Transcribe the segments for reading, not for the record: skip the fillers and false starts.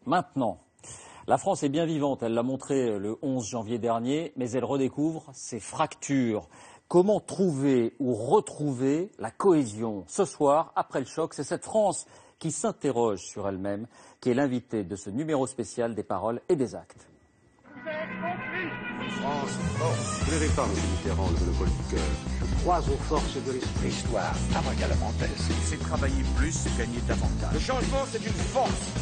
Maintenant, la France est bien vivante, elle l'a montré le 11 janvier dernier, mais elle redécouvre ses fractures. Comment trouver ou retrouver la cohésion? Ce soir, après le choc, c'est cette France qui s'interroge sur elle-même, qui est l'invitée de ce numéro spécial des paroles et des actes. France force. Vous n'avez pas, M. Mitterrand, le monopole du cœur. Je crois aux forces de l'esprit. L'histoire abracadabrantesque. C'est travailler plus, gagner davantage. Le changement, c'est une force.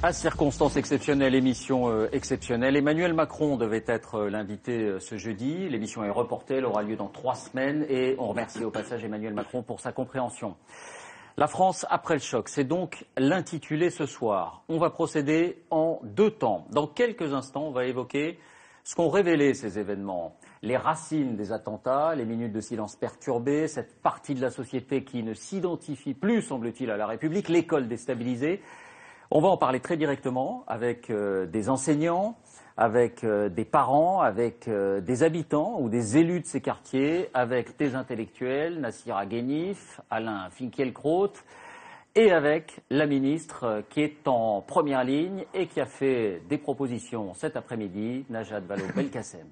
À circonstances exceptionnelles, émission exceptionnelle. Emmanuel Macron devait être l'invité ce jeudi. L'émission est reportée, elle aura lieu dans 3 semaines et on remercie au passage Emmanuel Macron pour sa compréhension. La France après le choc, c'est donc l'intitulé ce soir. On va procéder en 2 temps. Dans quelques instants, on va évoquer ce qu'ont révélé ces événements. Les racines des attentats, les minutes de silence perturbées, cette partie de la société qui ne s'identifie plus, semble-t-il, à la République, l'école déstabilisée. On va en parler très directement avec des enseignants, avec des parents, avec des habitants ou des élus de ces quartiers, avec des intellectuels, Nassira Ghenif, Alain Finkielkraut, et avec la ministre qui est en première ligne et qui a fait des propositions cet après-midi, Najat Vallaud-Belkacem.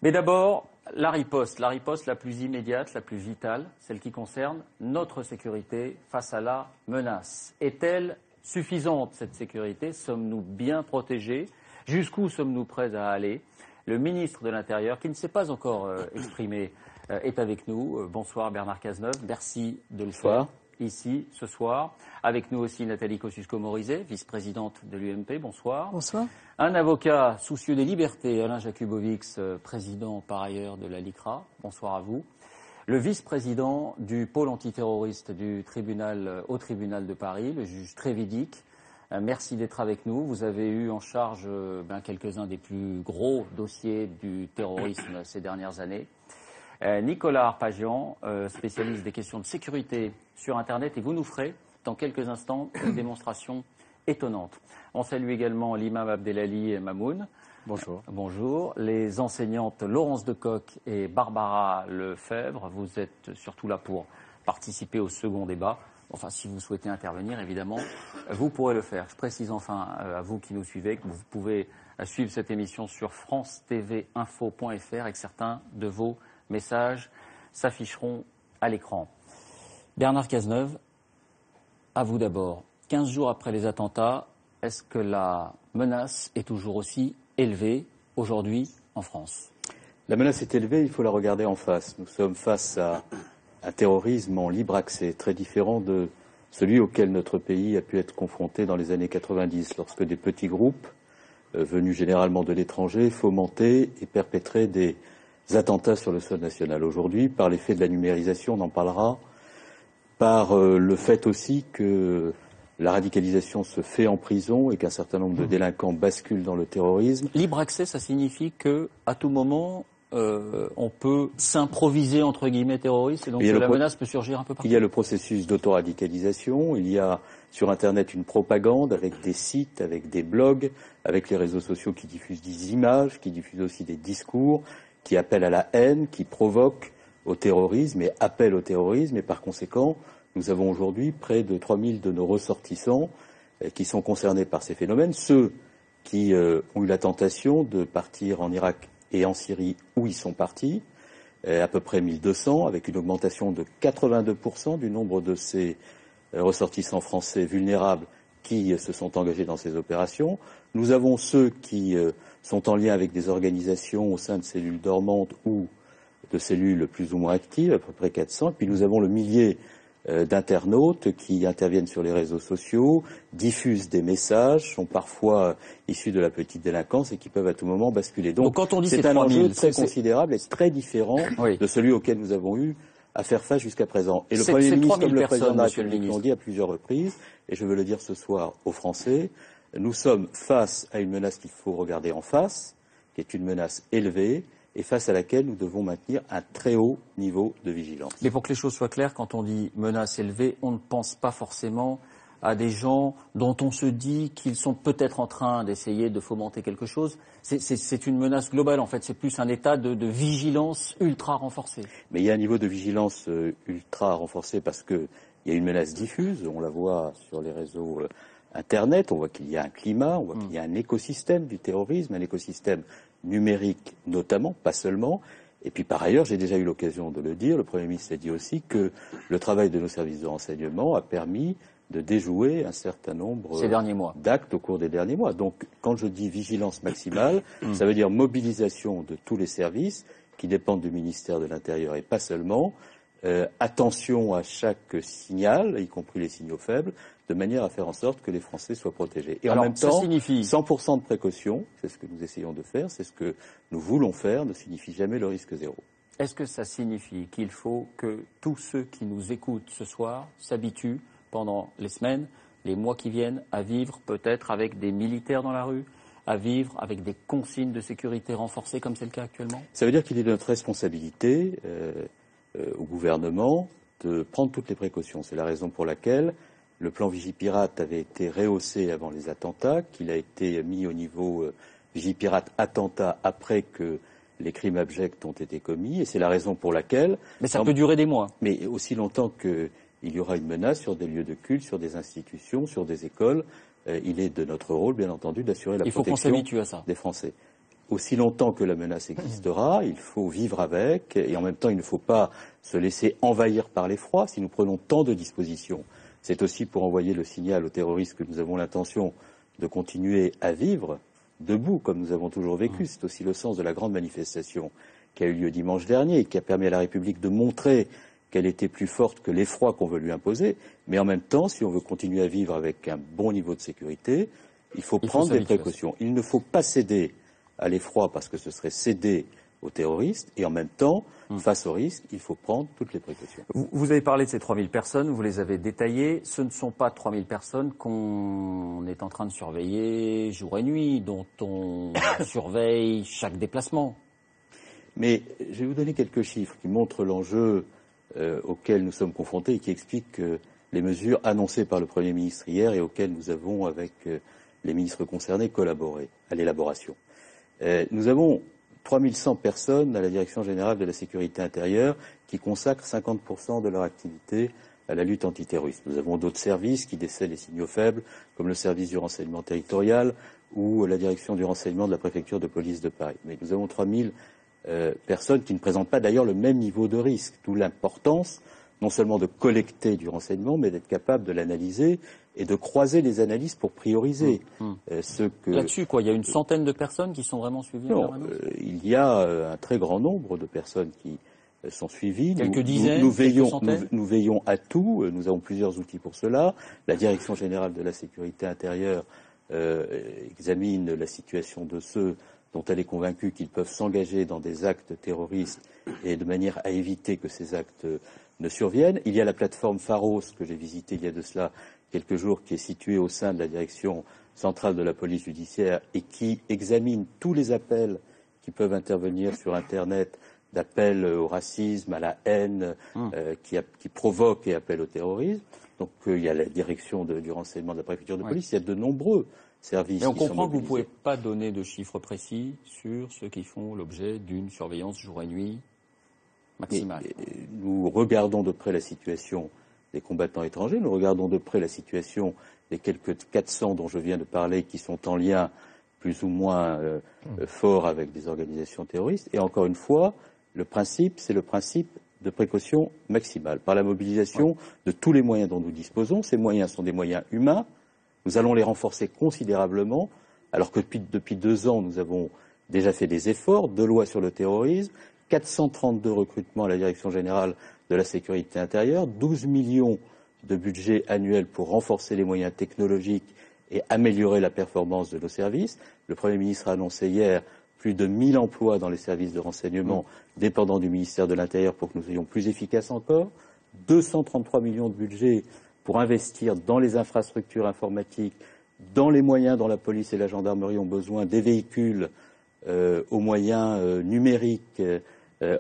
Mais d'abord, la riposte la plus immédiate, la plus vitale, celle qui concerne notre sécurité face à la menace. Est-elle suffisante, cette sécurité? Sommes-nous bien protégés? Jusqu'où sommes-nous prêts à aller? Le ministre de l'Intérieur, qui ne s'est pas encore exprimé, est avec nous. Bonsoir Bernard Cazeneuve, merci de le faire ici ce soir. Avec nous aussi Nathalie Kosciusko-Morizet, vice-présidente de l'UMP. Bonsoir. Bonsoir. Un avocat soucieux des libertés, Alain Jakubowicz, président par ailleurs de la LICRA. Bonsoir à vous. Le vice-président du pôle antiterroriste du tribunal, au tribunal de Paris, le juge Trévidic. Merci d'être avec nous. Vous avez eu en charge quelques-uns des plus gros dossiers du terrorisme ces dernières années. Nicolas Arpagian, spécialiste des questions de sécurité sur Internet, et vous nous ferez dans quelques instants une démonstration étonnante. On salue également l'imam Abdelali Mamoun. Bonjour. Bonjour. Les enseignantes Laurence Decoq et Barbara Lefebvre, vous êtes surtout là pour participer au second débat. Enfin, si vous souhaitez intervenir, évidemment, vous pourrez le faire. Je précise enfin à vous qui nous suivez que vous pouvez suivre cette émission sur france-tv-info.fr et que certains de vos messages s'afficheront à l'écran. Bernard Cazeneuve, à vous d'abord. 15 jours après les attentats, est-ce que la menace est toujours aussi élevée aujourd'hui en France? La menace est élevée, il faut la regarder en face. Nous sommes face à un terrorisme en libre accès, très différent de celui auquel notre pays a pu être confronté dans les années 90, lorsque des petits groupes, venus généralement de l'étranger, fomentaient et perpétraient des attentats sur le sol national. Aujourd'hui, par l'effet de la numérisation, on en parlera, par le fait aussi que la radicalisation se fait en prison et qu'un certain nombre de délinquants basculent dans le terrorisme. Libre accès, ça signifie qu'à tout moment, on peut s'improviser entre guillemets terroriste et donc la menace peut surgir un peu partout. Il y a le processus d'autoradicalisation, il y a sur Internet une propagande avec des sites, avec des blogs, avec les réseaux sociaux qui diffusent des images, qui diffusent aussi des discours, qui appellent à la haine, qui provoquent au terrorisme et appellent au terrorisme, et par conséquent, nous avons aujourd'hui près de 3000 de nos ressortissants qui sont concernés par ces phénomènes, ceux qui ont eu la tentation de partir en Irak et en Syrie où ils sont partis, à peu près 1200, avec une augmentation de 82% du nombre de ces ressortissants français vulnérables qui se sont engagés dans ces opérations. Nous avons ceux qui sont en lien avec des organisations au sein de cellules dormantes ou de cellules plus ou moins actives, à peu près 400. Et puis nous avons le millier d'internautes qui interviennent sur les réseaux sociaux, diffusent des messages, sont parfois issus de la petite délinquance et qui peuvent à tout moment basculer. Donc quand on dit c'est un enjeu très considérable et très différent de celui auquel nous avons eu à faire face jusqu'à présent. Et le Premier ministre, comme le Président de la République, l'ont dit à plusieurs reprises, et je veux le dire ce soir aux Français, nous sommes face à une menace qu'il faut regarder en face, qui est une menace élevée, et face à laquelle nous devons maintenir un très haut niveau de vigilance. Mais pour que les choses soient claires, quand on dit menace élevée, on ne pense pas forcément à des gens dont on se dit qu'ils sont peut-être en train d'essayer de fomenter quelque chose. C'est une menace globale, en fait. C'est plus un état de vigilance ultra renforcé. Mais il y a un niveau de vigilance ultra renforcé parce qu'il y a une menace diffuse. On la voit sur les réseaux Internet. On voit qu'il y a un climat, on voit qu'il y a un écosystème du terrorisme, un écosystème numérique notamment, pas seulement. Et puis par ailleurs, j'ai déjà eu l'occasion de le dire, le Premier ministre a dit aussi que le travail de nos services de renseignement a permis de déjouer un certain nombre d'actes au cours des derniers mois. Donc quand je dis vigilance maximale, ça veut dire mobilisation de tous les services qui dépendent du ministère de l'Intérieur et pas seulement, attention à chaque signal, y compris les signaux faibles, de manière à faire en sorte que les Français soient protégés. Et en même temps, 100% de précaution, c'est ce que nous essayons de faire, c'est ce que nous voulons faire, ne signifie jamais le risque zéro. Est-ce que ça signifie qu'il faut que tous ceux qui nous écoutent ce soir s'habituent pendant les semaines, les mois qui viennent, à vivre peut-être avec des militaires dans la rue, à vivre avec des consignes de sécurité renforcées comme c'est le cas actuellement? Ça veut dire qu'il est de notre responsabilité au gouvernement de prendre toutes les précautions. C'est la raison pour laquelle le plan Vigipirate avait été rehaussé avant les attentats, qu'il a été mis au niveau Vigipirate attentat après que les crimes abjects ont été commis, et c'est la raison pour laquelle... Mais ça peut durer des mois. Mais aussi longtemps qu'il y aura une menace sur des lieux de culte, sur des institutions, sur des écoles, il est de notre rôle, bien entendu, d'assurer la protection qu'on s'habitue à ça. Des Français. Aussi longtemps que la menace existera, il faut vivre avec, et en même temps, il ne faut pas se laisser envahir par l'effroi. Si nous prenons tant de dispositions, c'est aussi pour envoyer le signal aux terroristes que nous avons l'intention de continuer à vivre debout, comme nous avons toujours vécu. C'est aussi le sens de la grande manifestation qui a eu lieu dimanche dernier et qui a permis à la République de montrer qu'elle était plus forte que l'effroi qu'on veut lui imposer. Mais en même temps, si on veut continuer à vivre avec un bon niveau de sécurité, il faut prendre des précautions. Il ne faut pas céder à l'effroi parce que ce serait céder aux terroristes, et en même temps, face au risque, il faut prendre toutes les précautions. Vous avez parlé de ces 3000 personnes, vous les avez détaillées. Ce ne sont pas 3000 personnes qu'on est en train de surveiller jour et nuit, dont on surveille chaque déplacement. Mais je vais vous donner quelques chiffres qui montrent l'enjeu auquel nous sommes confrontés et qui expliquent les mesures annoncées par le Premier ministre hier et auxquelles nous avons, avec les ministres concernés, collaboré à l'élaboration. Nous avons 3100 personnes à la Direction générale de la sécurité intérieure qui consacrent 50% de leur activité à la lutte antiterroriste. Nous avons d'autres services qui décèlent les signaux faibles, comme le service du renseignement territorial ou la direction du renseignement de la préfecture de police de Paris. Mais nous avons 3000 personnes qui ne présentent pas d'ailleurs le même niveau de risque, d'où l'importance non seulement de collecter du renseignement, mais d'être capable de l'analyser et de croiser les analyses pour prioriser ce que... Là-dessus, quoi, il y a une centaine de personnes qui sont vraiment suivies? Non, il y a un très grand nombre de personnes qui sont suivies. Quelques dizaines, nous veillons à tout, nous avons plusieurs outils pour cela. La Direction générale de la sécurité intérieure examine la situation de ceux dont elle est convaincue qu'ils peuvent s'engager dans des actes terroristes et de manière à éviter que ces actes ne surviennent. Il y a la plateforme Pharos que j'ai visitée il y a de cela quelques jours, qui est située au sein de la direction centrale de la police judiciaire et qui examine tous les appels qui peuvent intervenir sur Internet, d'appels au racisme, à la haine, qui provoquent et appellent au terrorisme. Donc il y a la direction du renseignement de la préfecture de police, il y a de nombreux services. Mais on comprend que vous ne pouvez pas donner de chiffres précis sur ceux qui font l'objet d'une surveillance jour et nuit maximale. Nous regardons de près la situation des combattants étrangers, nous regardons de près la situation des quelques 400 dont je viens de parler qui sont en lien plus ou moins fort avec des organisations terroristes. Et encore une fois, le principe, c'est le principe de précaution maximale, par la mobilisation de tous les moyens dont nous disposons. Ces moyens sont des moyens humains. Nous allons les renforcer considérablement, alors que depuis 2 ans, nous avons déjà fait des efforts, 2 lois sur le terrorisme, 432 recrutements à la Direction générale de la sécurité intérieure, 12 millions de budget annuel pour renforcer les moyens technologiques et améliorer la performance de nos services. Le Premier ministre a annoncé hier plus de 1000 emplois dans les services de renseignement dépendants du ministère de l'Intérieur pour que nous soyons plus efficaces encore, 233 millions de budget pour investir dans les infrastructures informatiques, dans les moyens dont la police et la gendarmerie ont besoin, des véhicules aux moyens numériques,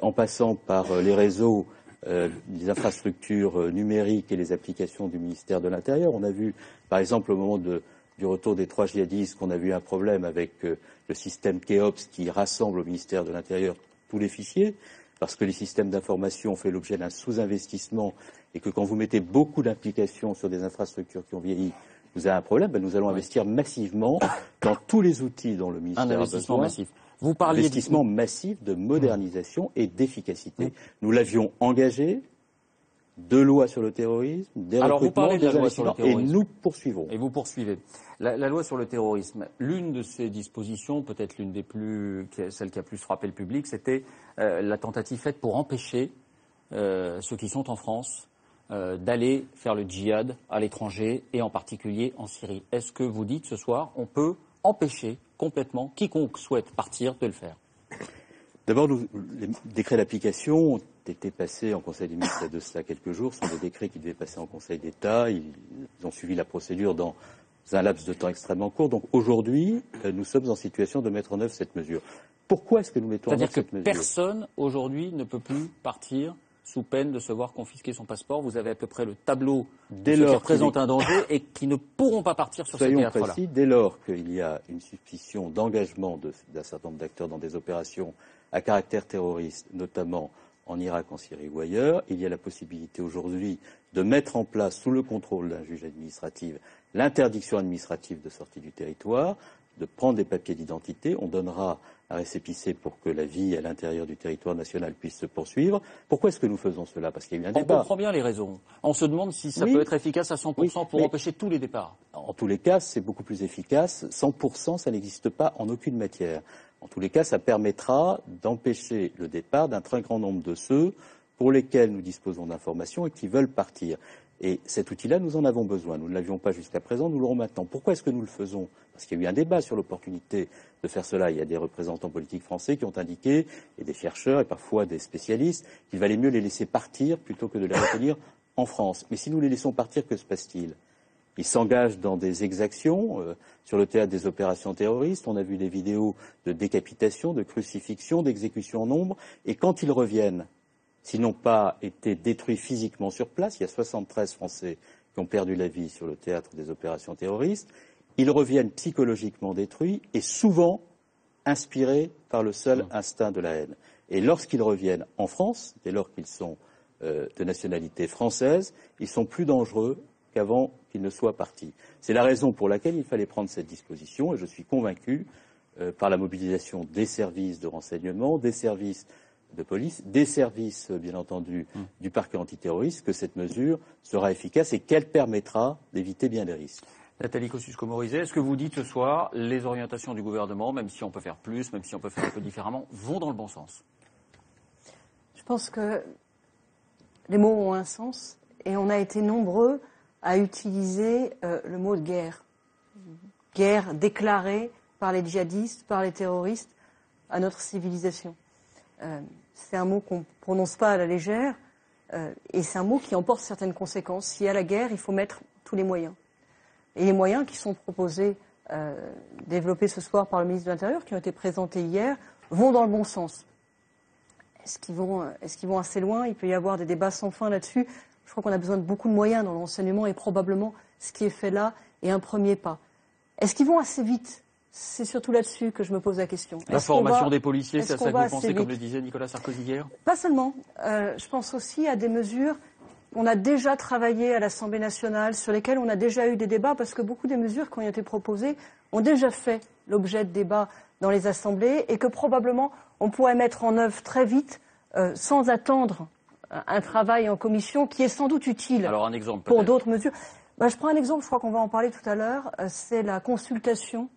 en passant par les réseaux les infrastructures numériques et les applications du ministère de l'Intérieur. On a vu, par exemple, au moment du retour des 3 djihadistes, qu'on a vu un problème avec le système Keops qui rassemble au ministère de l'Intérieur tous les fichiers, parce que les systèmes d'information ont fait l'objet d'un sous-investissement et que quand vous mettez beaucoup d'implications sur des infrastructures qui ont vieilli, vous avez un problème. Nous allons investir massivement dans tous les outils dont le ministère a besoin. Massif. Vous parliez investissement massif de modernisation et d'efficacité. Nous l'avions engagé, 2 lois sur le terrorisme, des recrutements, des investissements, et nous poursuivrons. Et vous poursuivez. La loi sur le terrorisme, l'une de ces dispositions, peut-être l'une des plus, celle qui a plus frappé le public, c'était la tentative faite pour empêcher ceux qui sont en France d'aller faire le djihad à l'étranger et en particulier en Syrie. Est-ce que vous dites ce soir, on peut empêcher complètement quiconque souhaite partir de le faire? D'abord, les décrets d'application ont été passés en Conseil des ministres il y a de cela quelques jours. Ce sont des décrets qui devaient passer en Conseil d'État. Ils ont suivi la procédure dans un laps de temps extrêmement court. Donc aujourd'hui, nous sommes en situation de mettre en œuvre cette mesure. Pourquoi est-ce que nous mettons en œuvre cette mesure? C'est-à-dire que personne aujourd'hui ne peut plus partir sous peine de se voir confisquer son passeport. Vous avez à peu près le tableau de ceux qui représentent un danger et qui ne pourront pas partir sur ces théâtres-là. Soyons précis, dès lors qu'il y a une suspicion d'engagement d'un certain nombre d'acteurs dans des opérations à caractère terroriste, notamment en Irak, en Syrie ou ailleurs, il y a la possibilité aujourd'hui de mettre en place, sous le contrôle d'un juge administratif, l'interdiction administrative de sortie du territoire, de prendre des papiers d'identité. On donnera un récépissé pour que la vie à l'intérieur du territoire national puisse se poursuivre. Pourquoi est-ce que nous faisons cela? Parce qu'il y a eu un débat. On comprend bien les raisons. On se demande si ça peut être efficace à 100% pour empêcher tous les départs. En tous les cas, c'est beaucoup plus efficace. 100%, ça n'existe pas en aucune matière. En tous les cas, ça permettra d'empêcher le départ d'un très grand nombre de ceux pour lesquels nous disposons d'informations et qui veulent partir. Et cet outil-là, nous en avons besoin. Nous ne l'avions pas jusqu'à présent, nous l'aurons maintenant. Pourquoi est-ce que nous le faisons? Parce qu'il y a eu un débat sur l'opportunité de faire cela. Il y a des représentants politiques français qui ont indiqué, et des chercheurs et parfois des spécialistes, qu'il valait mieux les laisser partir plutôt que de les retenir en France. Mais si nous les laissons partir, que se passe-t-il? Ils s'engagent dans des exactions sur le théâtre des opérations terroristes. On a vu des vidéos de décapitation, de crucifixion, d'exécution en nombre. Et quand ils reviennent, s'ils n'ont pas été détruits physiquement sur place, il y a 73 Français qui ont perdu la vie sur le théâtre des opérations terroristes, ils reviennent psychologiquement détruits et souvent inspirés par le seul instinct de la haine. Et lorsqu'ils reviennent en France, dès lors qu'ils sont de nationalité française, ils sont plus dangereux qu'avant qu'ils ne soient partis. C'est la raison pour laquelle il fallait prendre cette disposition et je suis convaincu par la mobilisation des services de renseignement, des services de police, des services, bien entendu, du parquet antiterroriste, que cette mesure sera efficace et qu'elle permettra d'éviter bien des risques. Nathalie Kosciusko-Morizet, est-ce que vous dites ce soir, les orientations du gouvernement, même si on peut faire plus, même si on peut faire un peu différemment, vont dans le bon sens? Je pense que les mots ont un sens et on a été nombreux à utiliser le mot de guerre. Guerre déclarée par les djihadistes, par les terroristes, à notre civilisation. C'est un mot qu'on ne prononce pas à la légère et c'est un mot qui emporte certaines conséquences. S'il y a la guerre, il faut mettre tous les moyens. Et les moyens qui sont proposés, développés ce soir par le ministre de l'Intérieur, qui ont été présentés hier, vont dans le bon sens. Est-ce qu'ils vont assez loin? Il peut y avoir des débats sans fin là-dessus. Je crois qu'on a besoin de beaucoup de moyens dans l'enseignement et probablement ce qui est fait là est un premier pas. Est-ce qu'ils vont assez vite? C'est surtout là-dessus que je me pose la question. La formation des policiers, c'est à ça que vous pensez, comme le disait Nicolas Sarkozy hier? Pas seulement. Je pense aussi à des mesures qu'on a déjà travaillées à l'Assemblée nationale, sur lesquelles on a déjà eu des débats, parce que beaucoup des mesures qui ont été proposées ont déjà fait l'objet de débats dans les assemblées et que probablement on pourrait mettre en œuvre très vite, sans attendre un travail en commission qui est sans doute utile. Alors un exemple pour d'autres mesures. Je prends un exemple, je crois qu'on va en parler tout à l'heure, c'est la consultation.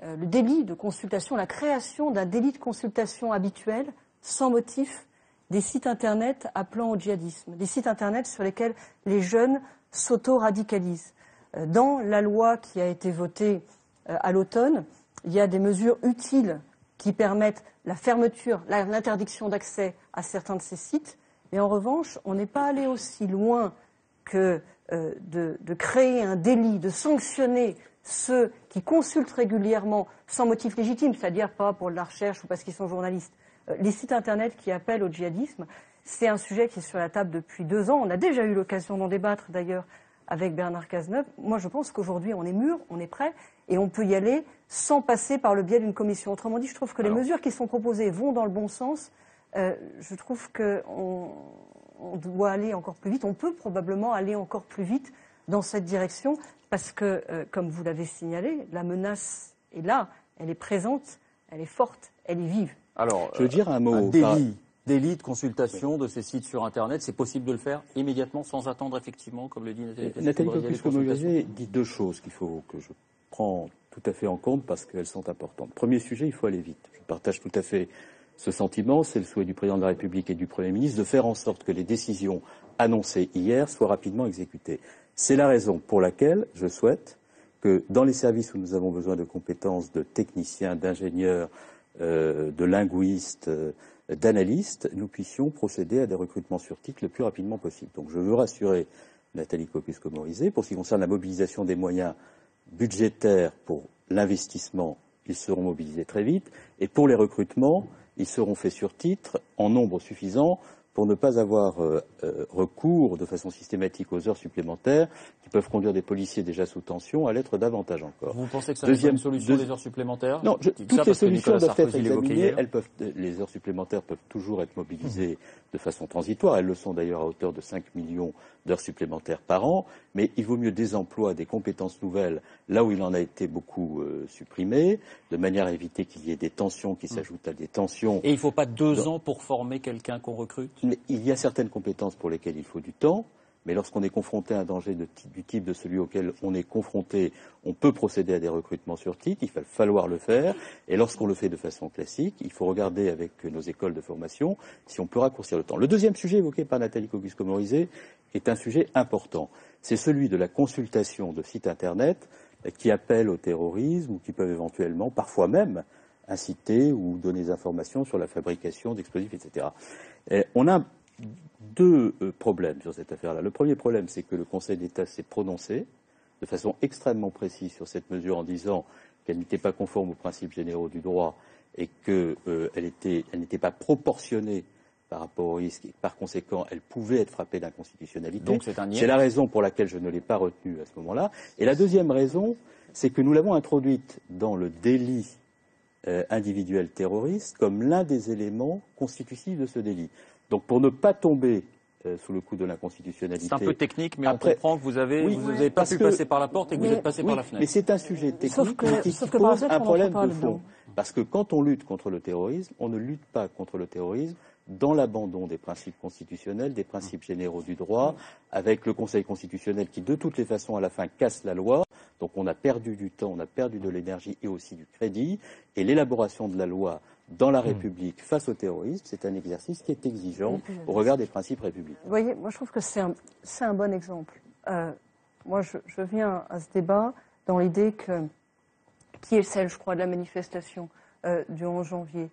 Le délit de consultation, la création d'un délit de consultation habituel, sans motif, des sites Internet appelant au djihadisme, des sites Internet sur lesquels les jeunes s'auto-radicalisent. Dans la loi qui a été votée à l'automne, il y a des mesures utiles qui permettent la fermeture, l'interdiction d'accès à certains de ces sites, mais en revanche, on n'est pas allé aussi loin que de créer un délit, de sanctionner ceux qui consultent régulièrement sans motif légitime, c'est-à-dire pas pour de la recherche ou parce qu'ils sont journalistes, les sites Internet qui appellent au djihadisme. C'est un sujet qui est sur la table depuis 2 ans. On a déjà eu l'occasion d'en débattre d'ailleurs avec Bernard Cazeneuve. Moi, je pense qu'aujourd'hui, on est mûr, on est prêt et on peut y aller sans passer par le biais d'une commission. Autrement dit, je trouve que les mesures qui sont proposées vont dans le bon sens. Je trouve qu'on doit aller encore plus vite. On peut probablement aller encore plus vite dans cette direction parce que, comme vous l'avez signalé, la menace est là, elle est présente, elle est forte, elle est vive. Alors, je veux dire un mot. Un délit de consultation de ces sites sur Internet, c'est possible de le faire immédiatement sans attendre effectivement, comme le dit Nathalie Kosciusko-Morizet dit 2 choses que je prends tout à fait en compte parce qu'elles sont importantes. Premier sujet, il faut aller vite. Je partage tout à fait ce sentiment, c'est le souhait du président de la République et du Premier ministre de faire en sorte que les décisions annoncées hier soient rapidement exécutées. C'est la raison pour laquelle je souhaite que dans les services où nous avons besoin de compétences de techniciens, d'ingénieurs, de linguistes, d'analystes, nous puissions procéder à des recrutements sur titre le plus rapidement possible. Donc je veux rassurer Nathalie Kosciusko-Morizet. Pour ce qui concerne la mobilisation des moyens budgétaires pour l'investissement, ils seront mobilisés très vite. Et pour les recrutements, ils seront faits sur titre en nombre suffisant pour ne pas avoir recours de façon systématique aux heures supplémentaires qui peuvent conduire des policiers déjà sous tension à l'être davantage encore. Vous pensez que ça n'est pas une solution des heures supplémentaires? Non, toutes les solutions doivent être examinées. Les heures supplémentaires peuvent toujours être mobilisées de façon transitoire. Elles le sont d'ailleurs à hauteur de 5 millions d'heures supplémentaires par an. Mais il vaut mieux des emplois, des compétences nouvelles, là où il en a été beaucoup supprimé, de manière à éviter qu'il y ait des tensions qui s'ajoutent à des tensions. Et il ne faut pas 2 ans pour former quelqu'un qu'on recrute? Mais il y a certaines compétences pour lesquelles il faut du temps, mais lorsqu'on est confronté à un danger du type de celui auquel on est confronté, on peut procéder à des recrutements sur titre, il va falloir le faire, et lorsqu'on le fait de façon classique, il faut regarder avec nos écoles de formation si on peut raccourcir le temps. Le deuxième sujet évoqué par Nathalie Kosciusko-Morizet est un sujet important. C'est celui de la consultation de sites Internet qui appellent au terrorisme ou qui peuvent éventuellement, parfois même, inciter ou donner des informations sur la fabrication d'explosifs, etc. On a 2 problèmes sur cette affaire-là. Le premier problème, c'est que le Conseil d'État s'est prononcé de façon extrêmement précise sur cette mesure en disant qu'elle n'était pas conforme aux principes généraux du droit et qu'elle n'était pas proportionnée par rapport au risque et par conséquent, elle pouvait être frappée d'inconstitutionnalité. Donc c'est la raison pour laquelle je ne l'ai pas retenue à ce moment-là. Et la deuxième raison, c'est que nous l'avons introduite dans le délit individuel terroriste comme l'un des éléments constitutifs de ce délit. Donc pour ne pas tomber sous le coup de l'inconstitutionnalité. C'est un peu technique, mais on comprend que vous n'avez pas pu passer par la porte et que vous êtes passé par la fenêtre. Mais c'est un sujet technique qui pose un problème de fond. Parce que quand on lutte contre le terrorisme, on ne lutte pas contre le terrorisme dans l'abandon des principes constitutionnels, des principes généraux du droit, avec le Conseil constitutionnel qui, de toutes les façons, à la fin, casse la loi. Donc on a perdu du temps, on a perdu de l'énergie et aussi du crédit. Et l'élaboration de la loi dans la République face au terrorisme, c'est un exercice qui est exigeant au regard des principes républicains. Vous voyez, moi je trouve que c'est un bon exemple. Moi je viens à ce débat dans l'idée qui est celle, je crois, de la manifestation du 11 janvier.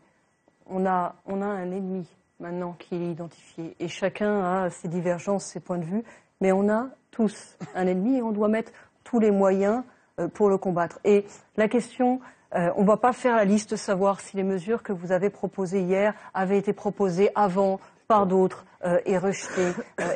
On a un ennemi maintenant qui est identifié et chacun a ses divergences, ses points de vue, mais on a tous un ennemi et on doit mettre tous les moyens pour le combattre. Et la question, on ne va pas faire la liste, savoir si les mesures que vous avez proposées hier avaient été proposées avant par d'autres et rejetées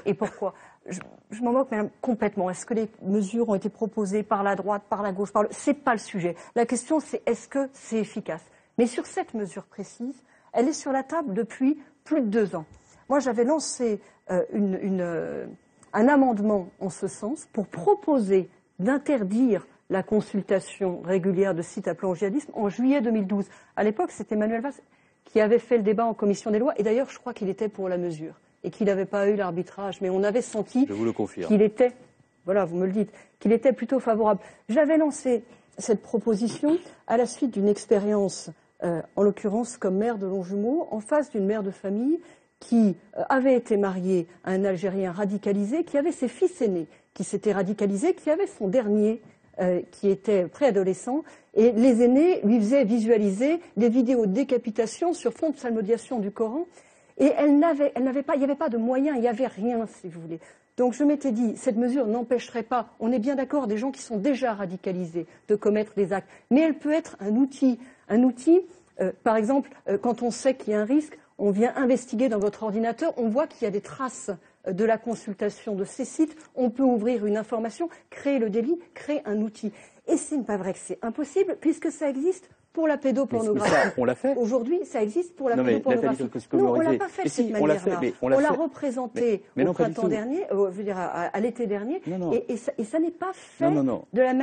et pourquoi. Je m'en moque même complètement. Est-ce que les mesures ont été proposées par la droite, par la gauche, c'est pas le sujet. La question, c'est est-ce que c'est efficace? Mais sur cette mesure précise, elle est sur la table depuis plus de 2 ans. Moi, j'avais lancé un amendement en ce sens pour proposer d'interdire la consultation régulière de sites appelant au djihadisme en juillet 2012. À l'époque, c'était Manuel Valls qui avait fait le débat en commission des lois, et d'ailleurs, je crois qu'il était pour la mesure, et qu'il n'avait pas eu l'arbitrage, mais on avait senti qu'il était, voilà, vous me le dites, qu'il était plutôt favorable. J'avais lancé cette proposition à la suite d'une expérience, en l'occurrence comme mère de Longjumeau, en face d'une mère de famille qui avait été mariée à un Algérien radicalisé, qui avait ses fils aînés qui s'étaient radicalisés, qui avait son dernier qui était préadolescent, et les aînés lui faisaient visualiser des vidéos de décapitation sur fond de psalmodiation du Coran, et il n'y avait pas de moyens, il n'y avait rien, si vous voulez. Donc je m'étais dit, cette mesure n'empêcherait pas, on est bien d'accord, des gens qui sont déjà radicalisés de commettre des actes, mais elle peut être un outil, par exemple, quand on sait qu'il y a un risque, on vient investiguer dans votre ordinateur, on voit qu'il y a des traces de la consultation de ces sites, on peut ouvrir une information, créer le délit, créer un outil. Et ce n'est pas vrai que c'est impossible, puisque ça existe pour la pédopornographie. Mais ça, on l'a fait. Aujourd'hui, ça existe pour la pédopornographie. Non, on l'a pas fait de cette manière-là. On l'a représenté au printemps dernier, je veux dire à l'été dernier, et ça n'est pas fait de la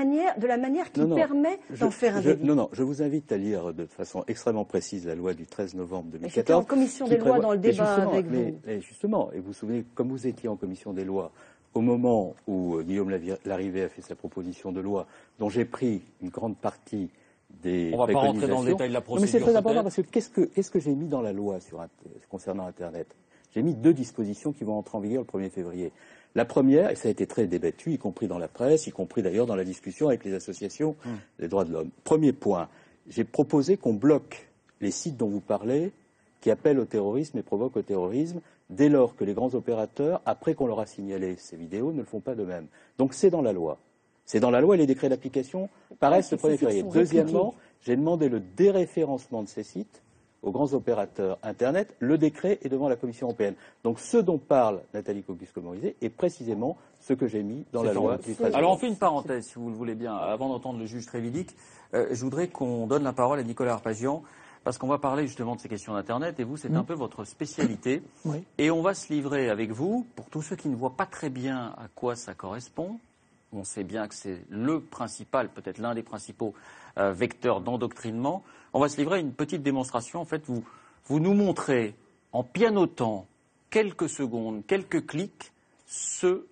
manière qui permet d'en faire un délit. Non, je vous invite à lire de façon extrêmement précise la loi du 13 novembre 2014. J'étais en commission des lois dans le débat avec vous. Justement, et vous vous souvenez, comme vous étiez en commission des lois, au moment où Guillaume Larrivé a fait sa proposition de loi, dont j'ai pris une grande partie des on ne va pas rentrer dans le détail de la procédure. Non, mais c'est très important parce que qu'est-ce que j'ai mis dans la loi concernant Internet? J'ai mis 2 dispositions qui vont entrer en vigueur le 1er février. La première, et ça a été très débattu, y compris dans la presse, y compris d'ailleurs dans la discussion avec les associations des droits de l'homme. Premier point, j'ai proposé qu'on bloque les sites dont vous parlez qui appellent au terrorisme et provoquent au terrorisme dès lors que les grands opérateurs, après qu'on leur a signalé ces vidéos, ne le font pas de même. Donc c'est dans la loi. C'est dans la loi et les décrets d'application paraissent le 1er février. Deuxièmement, j'ai demandé le déréférencement de ces sites aux grands opérateurs Internet. Le décret est devant la Commission européenne. Donc ce dont parle Nathalie Kosciusko-Morizet est précisément ce que j'ai mis dans la loi du 13 novembre. Alors on fait une parenthèse, si vous le voulez bien. Avant d'entendre le juge Trévidic, je voudrais qu'on donne la parole à Nicolas Arpagian, parce qu'on va parler justement de ces questions d'Internet, et vous, c'est un peu votre spécialité. Oui. Et on va se livrer avec vous, pour tous ceux qui ne voient pas très bien à quoi ça correspond. On sait bien que c'est le principal, peut-être l'un des principaux vecteurs d'endoctrinement. On va se livrer à une petite démonstration. En fait, vous nous montrez, en pianotant quelques secondes, quelques clics, ce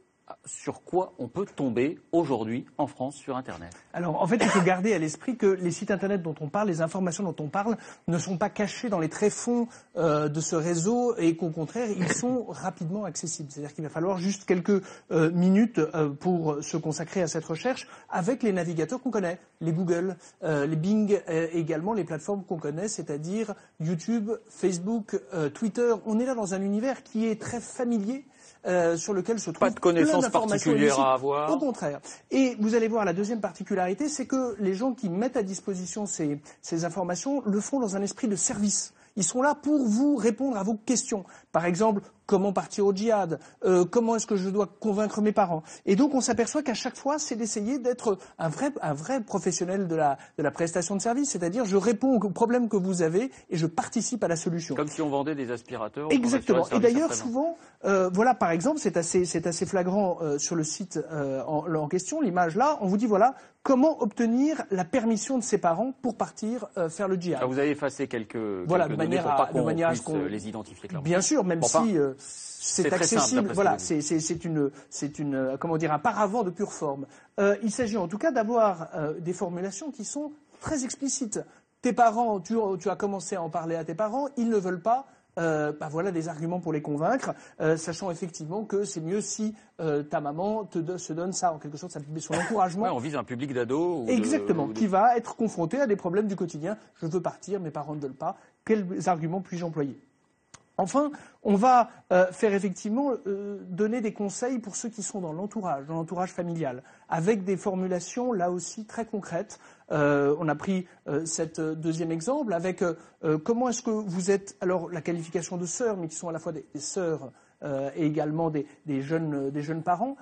sur quoi on peut tomber aujourd'hui en France sur Internet. Alors, en fait, il faut garder à l'esprit que les sites Internet dont on parle, les informations dont on parle, ne sont pas cachées dans les tréfonds de ce réseau et qu'au contraire, ils sont rapidement accessibles. C'est-à-dire qu'il va falloir juste quelques minutes pour se consacrer à cette recherche avec les navigateurs qu'on connaît, les Google, les Bing, également les plateformes qu'on connaît, c'est-à-dire YouTube, Facebook, Twitter. On est là dans un univers qui est très familier. Sur lequel se trouve pas de connaissances particulières à avoir. Au contraire. Et vous allez voir, la deuxième particularité, c'est que les gens qui mettent à disposition ces informations le font dans un esprit de service. Ils sont là pour vous répondre à vos questions. Par exemple, comment partir au djihad, comment est-ce que je dois convaincre mes parents. Et donc on s'aperçoit qu'à chaque fois, c'est d'essayer d'être un vrai professionnel de la prestation de service, c'est-à-dire je réponds aux problèmes que vous avez et je participe à la solution. Comme si on vendait des aspirateurs. Exactement. Et d'ailleurs, souvent, voilà, par exemple, c'est assez flagrant sur le site en question, l'image là, on vous dit voilà, comment obtenir la permission de ses parents pour partir faire le djihad. Alors vous avez effacé quelques voilà, données pour pas qu'on puisse les identifier clairement. Bien sûr, même si c'est accessible. Voilà, c'est une comment dire, un paravent de pure forme. Il s'agit en tout cas d'avoir des formulations qui sont très explicites. Tes parents, tu as commencé à en parler à tes parents, ils ne veulent pas. Voilà des arguments pour les convaincre, sachant effectivement que c'est mieux si ta maman se donne ça, en quelque sorte, ça met son encouragement. Ouais, on vise un public d'ados. Exactement, qui va être confronté à des problèmes du quotidien. Je veux partir, mes parents ne veulent pas. Quels arguments puis-je employer ? Enfin, on va faire effectivement donner des conseils pour ceux qui sont dans l'entourage familial, avec des formulations là aussi très concrètes. On a pris cet deuxième exemple avec comment est-ce que vous êtes, alors la qualification de sœurs, mais qui sont à la fois des sœurs et également des jeunes parents,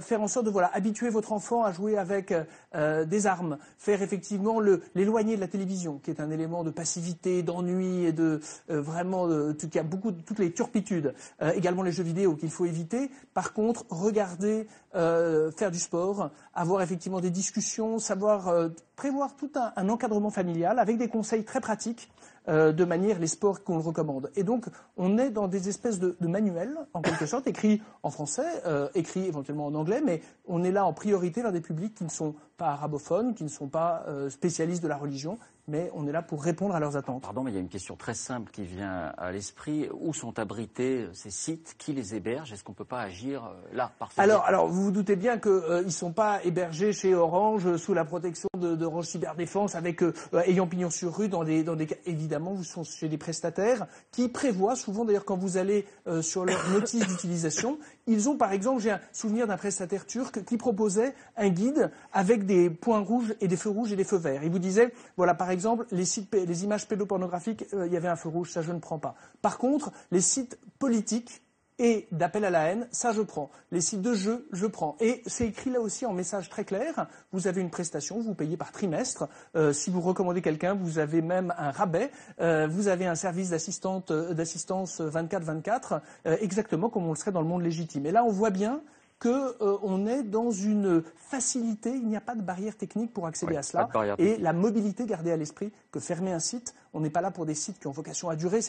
faire en sorte de habituer votre enfant à jouer avec des armes, faire effectivement l'éloigner de la télévision, qui est un élément de passivité, d'ennui et de qui a toutes les turpitudes. Également les jeux vidéo qu'il faut éviter. Par contre, regarder, faire du sport, avoir effectivement des discussions, savoir prévoir tout un encadrement familial avec des conseils très pratiques. De manière les sports qu'on le recommande. Et donc, on est dans des espèces de manuels, en quelque sorte, écrits en français, écrits éventuellement en anglais, mais on est là en priorité vers des publics qui ne sont pas arabophones, qui ne sont pas spécialistes de la religion, mais on est là pour répondre à leurs attentes. Pardon, mais il y a une question très simple qui vient à l'esprit. Où sont abrités ces sites? Qui les héberge? Est-ce qu'on ne peut pas agir là, par ces alors, vous vous doutez bien qu'ils ne sont pas hébergés chez Orange, sous la protection d'Orange Cyberdéfense, avec ayant pignon sur rue, dans des cas, évidemment, vous sont chez des prestataires qui prévoient, souvent d'ailleurs quand vous allez sur leur notice d'utilisation, ils ont par exemple, j'ai un souvenir d'un prestataire turc qui proposait un guide avec des points rouges et des feux rouges et des feux verts. Il vous disait, voilà, par exemple, les images pédopornographiques, il y avait un feu rouge, ça je ne prends pas. Par contre, les sites politiques et d'appel à la haine, ça je prends. Les sites de jeux, je prends. Et c'est écrit là aussi en message très clair. Vous avez une prestation, vous payez par trimestre. Si vous recommandez quelqu'un, vous avez même un rabais. Vous avez un service d'assistance 24/24, exactement comme on le serait dans le monde légitime. Et là, on voit bien qu'on est dans une facilité, il n'y a pas de barrière technique pour accéder à cela. Et la mobilité, gardée à l'esprit que fermer un site, on n'est pas là pour des sites qui ont vocation à durer,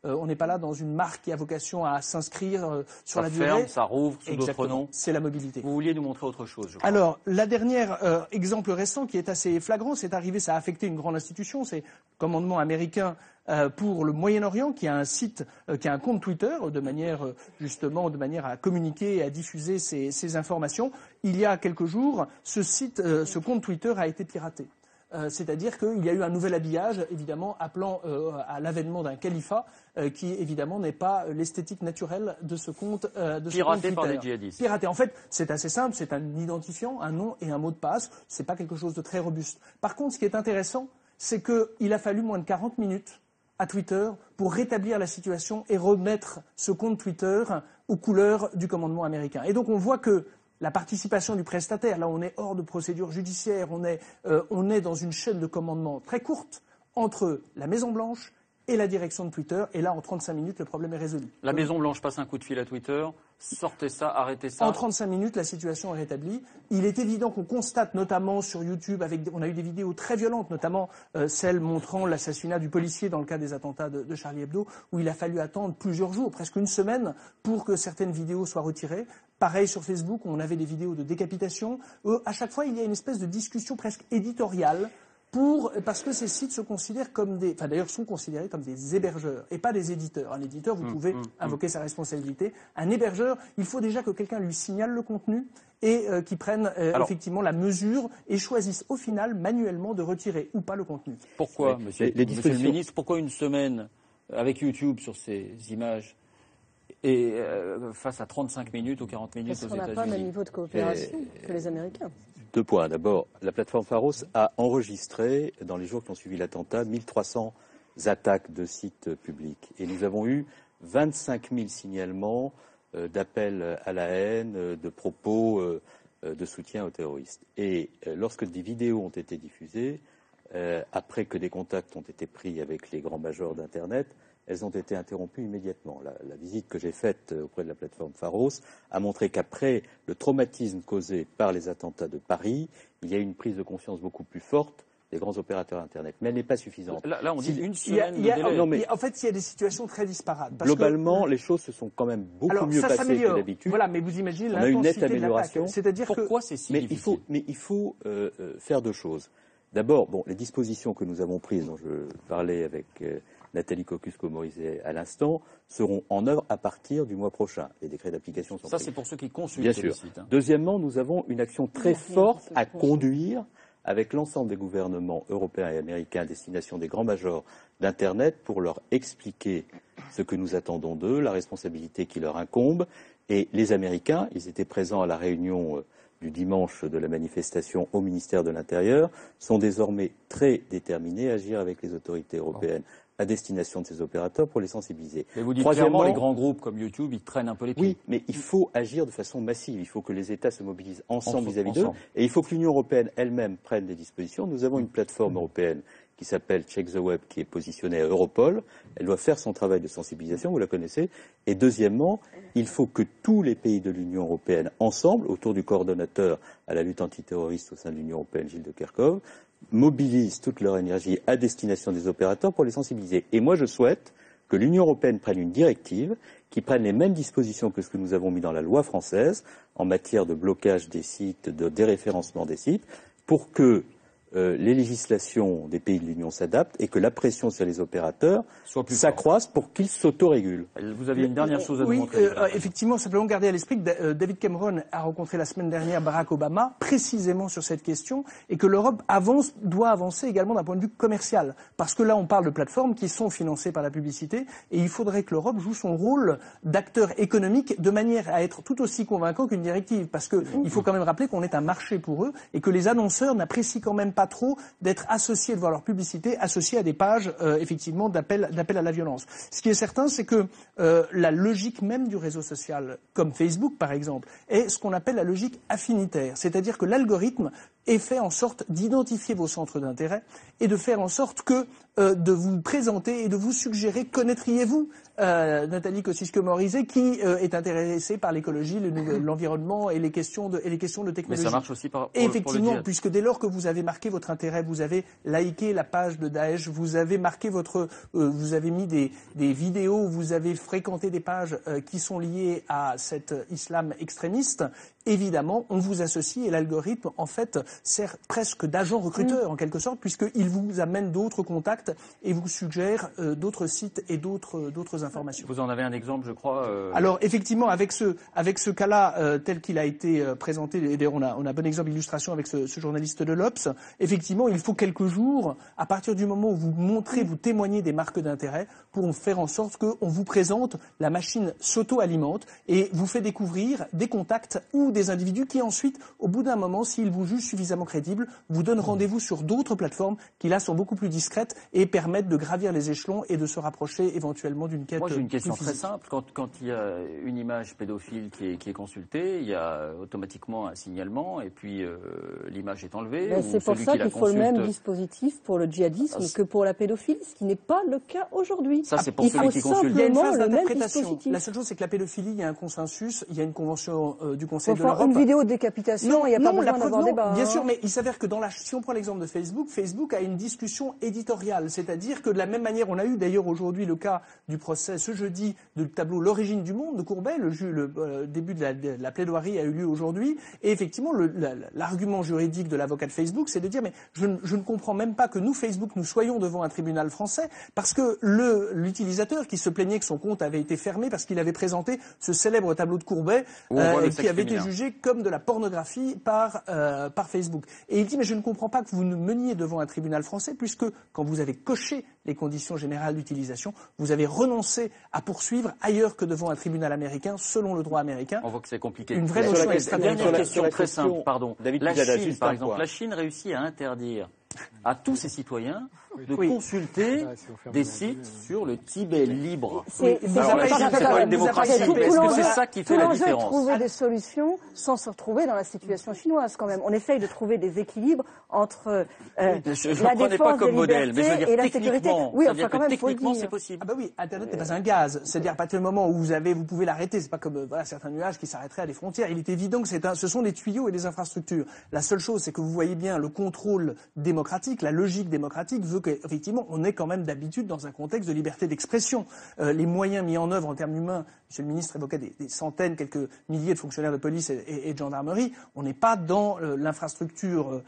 on n'est pas là dans une marque qui a vocation à s'inscrire sur la durée. Ça ferme, ça rouvre sous d'autres noms. C'est la mobilité. Vous vouliez nous montrer autre chose, je crois. Alors, la dernière exemple récent qui est assez flagrant, c'est arrivé, ça a affecté une grande institution, c'est le commandement américain pour le Moyen-Orient, qui a un site, qui a un compte Twitter, de manière à communiquer et à diffuser ces informations. Il y a quelques jours, ce compte Twitter a été piraté. C'est-à-dire qu'il y a eu un nouvel habillage, évidemment, appelant à l'avènement d'un califat, qui, évidemment, n'est pas l'esthétique naturelle de ce compte Piraté par les djihadistes. Piraté. En fait, c'est assez simple, c'est un identifiant, un nom et un mot de passe. C'est pas quelque chose de très robuste. Par contre, ce qui est intéressant, c'est qu'il a fallu moins de 40 minutes à Twitter pour rétablir la situation et remettre ce compte Twitter aux couleurs du commandement américain. Et donc, on voit que la participation du prestataire, là on est hors de procédure judiciaire, on est dans une chaîne de commandement très courte entre la Maison-Blanche et la direction de Twitter, et là en 35 minutes le problème est résolu. La Maison-Blanche passe un coup de fil à Twitter, sortez ça, arrêtez ça. En 35 minutes la situation est rétablie. Il est évident qu'on constate notamment sur YouTube, on a eu des vidéos très violentes, notamment celle montrant l'assassinat du policier dans le cas des attentats de Charlie Hebdo, où il a fallu attendre plusieurs jours, presque une semaine, pour que certaines vidéos soient retirées. Pareil sur Facebook, où on avait des vidéos de décapitation. À chaque fois, il y a une espèce de discussion presque éditoriale parce que ces sites se considèrent comme sont considérés comme des hébergeurs et pas des éditeurs. Un éditeur, vous pouvez invoquer sa responsabilité. Un hébergeur, il faut déjà que quelqu'un lui signale le contenu et qu'il prenne effectivement la mesure et choisisse au final manuellement de retirer ou pas le contenu. Pourquoi, monsieur le ministre, pourquoi une semaine avec YouTube sur ces images et face à 35 minutes ou 40 minutes aux États-Unis? Parce qu'on n'a pas le même niveau de coopération que les Américains. 2 points. D'abord, la plateforme Pharos a enregistré, dans les jours qui ont suivi l'attentat, 1300 attaques de sites publics. Et nous avons eu 25 000 signalements d'appels à la haine, de propos de soutien aux terroristes. Et lorsque des vidéos ont été diffusées, après que des contacts ont été pris avec les grands majors d'Internet, elles ont été interrompues immédiatement. La visite que j'ai faite auprès de la plateforme Pharos a montré qu'après le traumatisme causé par les attentats de Paris, il y a eu une prise de conscience beaucoup plus forte des grands opérateurs Internet. Mais elle n'est pas suffisante. Là on dit une semaine de délai. Non, mais en fait, il y a des situations très disparates. Globalement, les choses se sont quand même beaucoup mieux passées que d'habitude. Voilà, mais vous imaginez on a une nette amélioration. C'est-à-dire pourquoi c'est si difficile? Il faut faire 2 choses. D'abord, les dispositions que nous avons prises, dont je parlais avec Nathalie Kosciusko-Morizet à l'instant, seront en œuvre à partir du mois prochain. Les décrets d'application sont pris. Ça, c'est pour ceux qui consultent Bien sûr. le site. Deuxièmement, nous avons une action très forte à conduire avec l'ensemble des gouvernements européens et américains à destination des grands majors d'Internet pour leur expliquer ce que nous attendons d'eux, la responsabilité qui leur incombe. Et les Américains, ils étaient présents à la réunion du dimanche de la manifestation au ministère de l'Intérieur, sont désormais très déterminés à agir avec les autorités européennes à destination de ces opérateurs pour les sensibiliser. Mais vous dites clairement, les grands groupes comme YouTube, ils traînent un peu les pieds. Oui, mais il faut agir de façon massive. Il faut que les États se mobilisent ensemble vis-à-vis d'eux. Et il faut que l'Union européenne elle-même prenne des dispositions. Nous avons une plateforme européenne qui s'appelle Check the Web, qui est positionnée à Europol. Elle doit faire son travail de sensibilisation, vous la connaissez. Et deuxièmement, il faut que tous les pays de l'Union européenne, ensemble, autour du coordonnateur à la lutte antiterroriste au sein de l'Union européenne, Gilles de Kerchove, mobilisent toute leur énergie à destination des opérateurs pour les sensibiliser. Et moi, je souhaite que l'Union européenne prenne une directive qui prenne les mêmes dispositions que ce que nous avons mis dans la loi française en matière de blocage des sites, de déréférencement des sites, pour que les législations des pays de l'Union s'adaptent et que la pression sur les opérateurs s'accroisse pour qu'ils s'autorégulent. Vous aviez une dernière chose à nous montrer. Effectivement, simplement garder à l'esprit que David Cameron a rencontré la semaine dernière Barack Obama précisément sur cette question et que l'Europe doit avancer également d'un point de vue commercial. Parce que là, on parle de plateformes qui sont financées par la publicité et il faudrait que l'Europe joue son rôle d'acteur économique de manière à être tout aussi convaincant qu'une directive. Parce qu'il faut quand même rappeler qu'on est un marché pour eux et que les annonceurs n'apprécient quand même pas trop d'être associés, de voir leur publicité associée à des pages effectivement d'appel à la violence. Ce qui est certain, c'est que la logique même du réseau social, comme Facebook par exemple, est ce qu'on appelle la logique affinitaire. C'est-à-dire que l'algorithme est fait en sorte d'identifier vos centres d'intérêt et de faire en sorte que de vous présenter et de vous suggérer, connaîtriez-vous Nathalie Kosciusko-Morizet qui est intéressée par l'écologie, l'environnement et les questions de technologie. Mais ça marche aussi pour effectivement, le djihad. puisque dès lors que vous avez marqué votre intérêt, vous avez liké la page de Daesh, vous avez marqué vous avez mis des vidéos, vous avez fréquenté des pages qui sont liées à cet islam extrémiste, évidemment, on vous associe et l'algorithme, en fait, sert presque d'agent recruteur, en quelque sorte, puisqu'il vous amène d'autres contacts et vous suggère d'autres sites et d'autres informations. Vous en avez un exemple, je crois. Alors, effectivement, avec ce cas-là, tel qu'il a été présenté, et d'ailleurs, on a un bon exemple d'illustration avec ce journaliste de l'Obs, effectivement, il faut quelques jours, à partir du moment où vous montrez, vous témoignez des marques d'intérêt, pour faire en sorte qu'on vous présente, la machine s'auto-alimente et vous fait découvrir des contacts ou des individus qui ensuite, au bout d'un moment, s'ils vous jugent suffisamment crédibles, vous donnent rendez-vous sur d'autres plateformes qui là sont beaucoup plus discrètes et permettent de gravir les échelons et de se rapprocher éventuellement d'une quête. Moi j'ai une question plus très physique. simple. Quand il y a une image pédophile qui est consultée, il y a automatiquement un signalement et puis l'image est enlevée. C'est pour ça qu'il faut le même dispositif pour le djihadisme que pour la pédophilie, ce qui n'est pas le cas aujourd'hui. Ça c'est pour celui qui consulte. Il y a une simplement phase le même d'interprétation. dispositif. La seule chose, c'est que la pédophilie, il y a un consensus, il y a une convention du Conseil de Enfin, l'Europe. une vidéo de décapitation, il n'y a pas besoin d'avoir débat. Bien sûr, mais il s'avère que si on prend l'exemple de Facebook a une discussion éditoriale, c'est-à-dire que de la même manière, on a eu d'ailleurs aujourd'hui le cas du procès ce jeudi du tableau L'origine du monde de Courbet, le début de la plaidoirie a eu lieu aujourd'hui, et effectivement l'argument juridique de l'avocat de Facebook, c'est de dire mais je ne comprends même pas que nous Facebook nous soyons devant un tribunal français parce que l'utilisateur qui se plaignait que son compte avait été fermé parce qu'il avait présenté ce célèbre tableau de Courbet qui avait été jugé comme de la pornographie par Facebook. Et il dit mais je ne comprends pas que vous nous meniez devant un tribunal français puisque quand vous avez coché les conditions générales d'utilisation, vous avez renoncé à poursuivre ailleurs que devant un tribunal américain selon le droit américain. On voit que c'est compliqué. Une vraie notion extraterritoriale. Dernière question très simple, pardon. David La Pizada, Chine, juste par un exemple, point. la Chine réussit à interdire à tous ses citoyens de consulter des sites sur le Tibet libre. Alors la Chine, c'est pas une démocratie, mais est-ce que c'est ça qui fait la L'enjeu est de différence? trouver des solutions sans se retrouver dans la situation chinoise quand même. On essaye de trouver des équilibres entre Je ne la prenais pas défense comme des modèle, mais je veux libertés dire et la sécurité. techniquement, Oui, ça veut enfin dire quand que même, faut le techniquement dire. c'est possible. Ah bah oui, Internet n'est pas un gaz. C'est-à-dire à partir du moment où vous pouvez l'arrêter, c'est pas comme certains nuages qui s'arrêteraient à des frontières. Il est évident que ce sont des tuyaux et des infrastructures. La seule chose, c'est que vous voyez bien le contrôle démocratique, la logique démocratique veut qu'effectivement on est quand même d'habitude dans un contexte de liberté d'expression. Les moyens mis en œuvre en termes humains, Monsieur le ministre évoquait des centaines, quelques milliers de fonctionnaires de police et de gendarmerie. On n'est pas dans l'infrastructure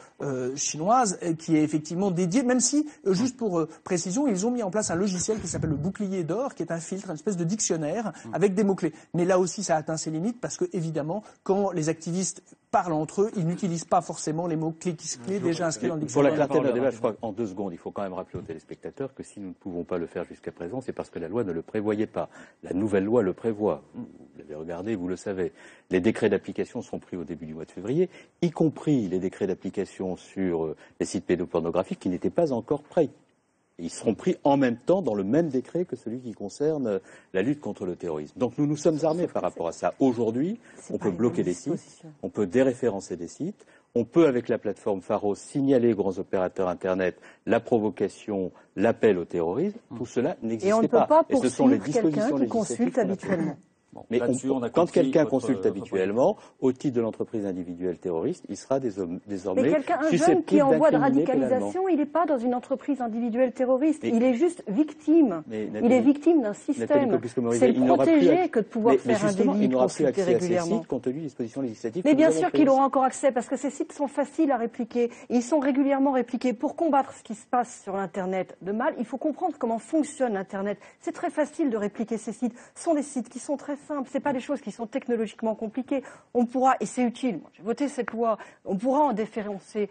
chinoise qui est effectivement dédiée, même si, juste pour précision, ils ont mis en place un logiciel qui s'appelle le bouclier d'or, qui est un filtre, une espèce de dictionnaire avec des mots-clés. Mais là aussi, ça atteint ses limites parce que, évidemment, quand les activistes parlent entre eux, ils n'utilisent pas forcément les mots-clés déjà inscrits dans le Pour dictionnaire. la clarté d'un débat, je crois qu'en 2 secondes, il faut quand même rappeler aux téléspectateurs que si nous ne pouvons pas le faire jusqu'à présent, c'est parce que la loi ne le prévoyait pas. La nouvelle loi le prévoit. Vous l'avez regardé, vous le savez. Les décrets d'application sont pris au début du mois de février, y compris les décrets d'application sur les sites pédopornographiques qui n'étaient pas encore prêts. Et ils seront pris en même temps dans le même décret que celui qui concerne la lutte contre le terrorisme. Donc nous nous sommes armés par rapport à ça. Aujourd'hui, on peut bloquer des sites, on peut déréférencer des sites, on peut, avec la plateforme Pharos, signaler aux grands opérateurs Internet la provocation, l'appel au terrorisme. Tout cela n'existe pas. Et on ne peut pas Et ce sont les poursuivre quelqu'un dispositions qui consulte législatives qu'on a prises. habituellement. Bon, Mais là-dessus, on a quand compris quelqu'un votre- consulte votre habituellement, au titre de l'entreprise individuelle terroriste, il sera désormais Mais quelqu'un, un jeune susceptible qui est en voie de d'incriminer pénalement. radicalisation, il n'est pas dans une entreprise individuelle terroriste. Mais- Il est juste victime. Mais Il Nathalie- est victime d'un Nathalie système. Popescu-Morizet, C'est le il n'aura plus protéger accès- que de pouvoir mais faire un justement, délit il n'aura plus consulté accès à ces régulièrement. sites compte tenu des dispositions législatives. Mais que bien nous avons sûr qu'il prises. aura encore accès, parce que ces sites sont faciles à répliquer. Ils sont régulièrement répliqués. Pour combattre ce qui se passe sur l'Internet de mal, il faut comprendre comment fonctionne l'Internet. C'est très facile de répliquer ces sites. Ce sont des sites qui sont très simples. Ce n'est pas des choses qui sont technologiquement compliquées. On pourra, et c'est utile, moi j'ai voté cette loi, on pourra en déréférencer,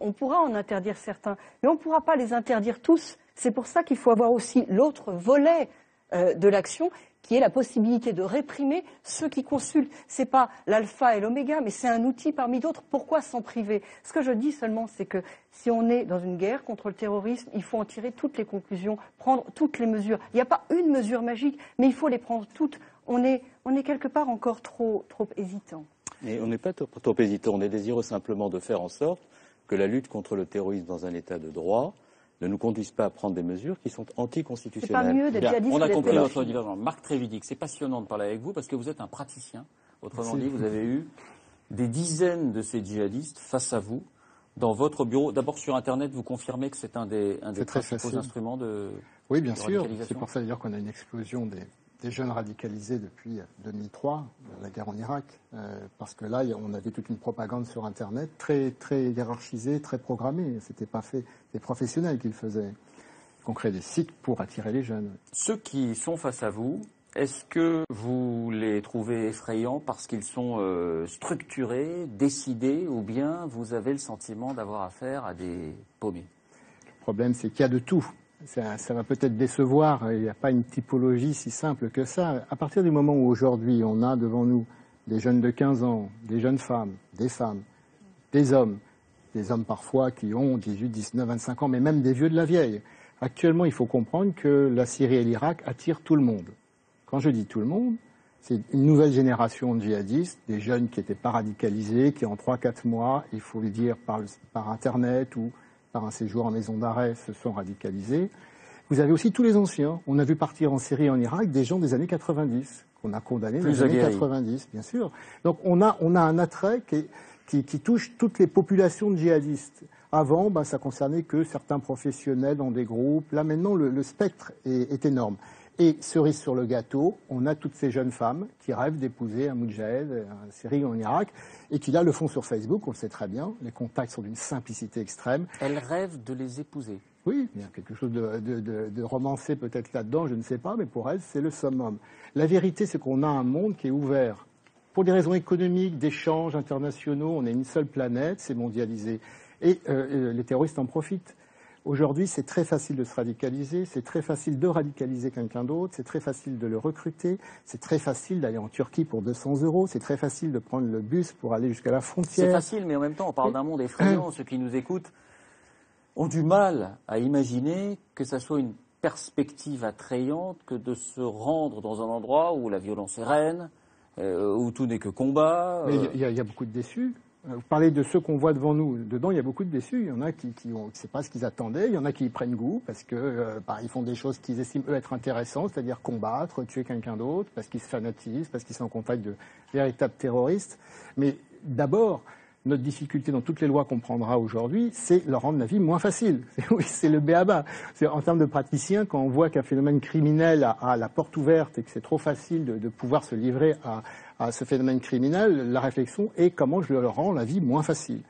on pourra en interdire certains, mais on ne pourra pas les interdire tous. C'est pour ça qu'il faut avoir aussi l'autre volet de l'action, qui est la possibilité de réprimer ceux qui consultent. Ce n'est pas l'alpha et l'oméga, mais c'est un outil parmi d'autres. Pourquoi s'en priver? Ce que je dis seulement, c'est que si on est dans une guerre contre le terrorisme, il faut en tirer toutes les conclusions, prendre toutes les mesures. Il n'y a pas une mesure magique, mais il faut les prendre toutes. On est quelque part encore trop hésitant. Mais on n'est pas trop hésitant, on est désireux simplement de faire en sorte que la lutte contre le terrorisme dans un état de droit ne nous conduise pas à prendre des mesures qui sont C'est pas anticonstitutionnelles. mieux d'être Bien, djihadiste on a que d'être compris pédophile. votre divergence. Marc Trévidic, c'est passionnant de parler avec vous parce que vous êtes un praticien. Autrement dit, vous avez eu des dizaines de ces djihadistes face à vous dans votre bureau. D'abord sur Internet, vous confirmez que c'est un des C'est très principaux facile. instruments de Oui, bien de sûr. radicalisation. C'est pour ça d'ailleurs qu'on a une explosion des jeunes radicalisés depuis 2003, la guerre en Irak, parce que là, on avait toute une propagande sur Internet très, très hiérarchisée, très programmée. C'était pas fait des professionnels qui le faisaient. On crée des sites pour attirer les jeunes. Ceux qui sont face à vous, est-ce que vous les trouvez effrayants parce qu'ils sont structurés, décidés, ou bien vous avez le sentiment d'avoir affaire à des paumés? Le problème, c'est qu'il y a de tout. Ça va peut-être décevoir, il n'y a pas une typologie si simple que ça. À partir du moment où aujourd'hui, on a devant nous des jeunes de 15 ans, des jeunes femmes, des hommes parfois qui ont 18, 19, 25 ans, mais même des vieux de la vieille. Actuellement, il faut comprendre que la Syrie et l'Irak attirent tout le monde. Quand je dis tout le monde, c'est une nouvelle génération de djihadistes, des jeunes qui n'étaient pas radicalisés, qui en 3-4 mois, il faut le dire par Internet ou par un séjour en maison d'arrêt, se sont radicalisés. Vous avez aussi tous les anciens. On a vu partir en Syrie et en Irak des gens des années 90, qu'on a condamnés dans les années 90, bien sûr. Donc on a un attrait qui touche toutes les populations de djihadistes. Avant, ça concernait que certains professionnels dans des groupes. Là, maintenant, le spectre est énorme. Et cerise sur le gâteau, on a toutes ces jeunes femmes qui rêvent d'épouser un moudjahid, en Syrie ou en Irak, et qui là le font sur Facebook, on le sait très bien. Les contacts sont d'une simplicité extrême. Elles rêvent de les épouser. Oui, il y a quelque chose de romancé peut-être là-dedans, je ne sais pas, mais pour elles, c'est le summum. La vérité, c'est qu'on a un monde qui est ouvert. Pour des raisons économiques, d'échanges internationaux, on est une seule planète, c'est mondialisé. Et les terroristes en profitent. Aujourd'hui, c'est très facile de se radicaliser, c'est très facile de radicaliser quelqu'un d'autre, c'est très facile de le recruter, c'est très facile d'aller en Turquie pour 200 €, c'est très facile de prendre le bus pour aller jusqu'à la frontière. C'est facile, mais en même temps, on parle d'un monde effrayant. Ceux qui nous écoutent ont du mal à imaginer que ça soit une perspective attrayante que de se rendre dans un endroit où la violence est reine, où tout n'est que combat. Mais il y a beaucoup de déçus. Vous parlez de ceux qu'on voit devant nous. Dedans, il y a beaucoup de déçus. Il y en a qui c'est pas ce qu'ils attendaient. Il y en a qui y prennent goût parce que ils font des choses qu'ils estiment eux être intéressantes, c'est-à-dire combattre, tuer quelqu'un d'autre, parce qu'ils se fanatisent, parce qu'ils sont en contact de véritables terroristes. Mais d'abord, notre difficulté dans toutes les lois qu'on prendra aujourd'hui, c'est leur rendre la vie moins facile. Oui, c'est le b.a.-ba. En termes de praticiens, quand on voit qu'un phénomène criminel a la porte ouverte et que c'est trop facile de pouvoir se livrer à ce phénomène criminel, la réflexion est comment je leur rends la vie moins facile.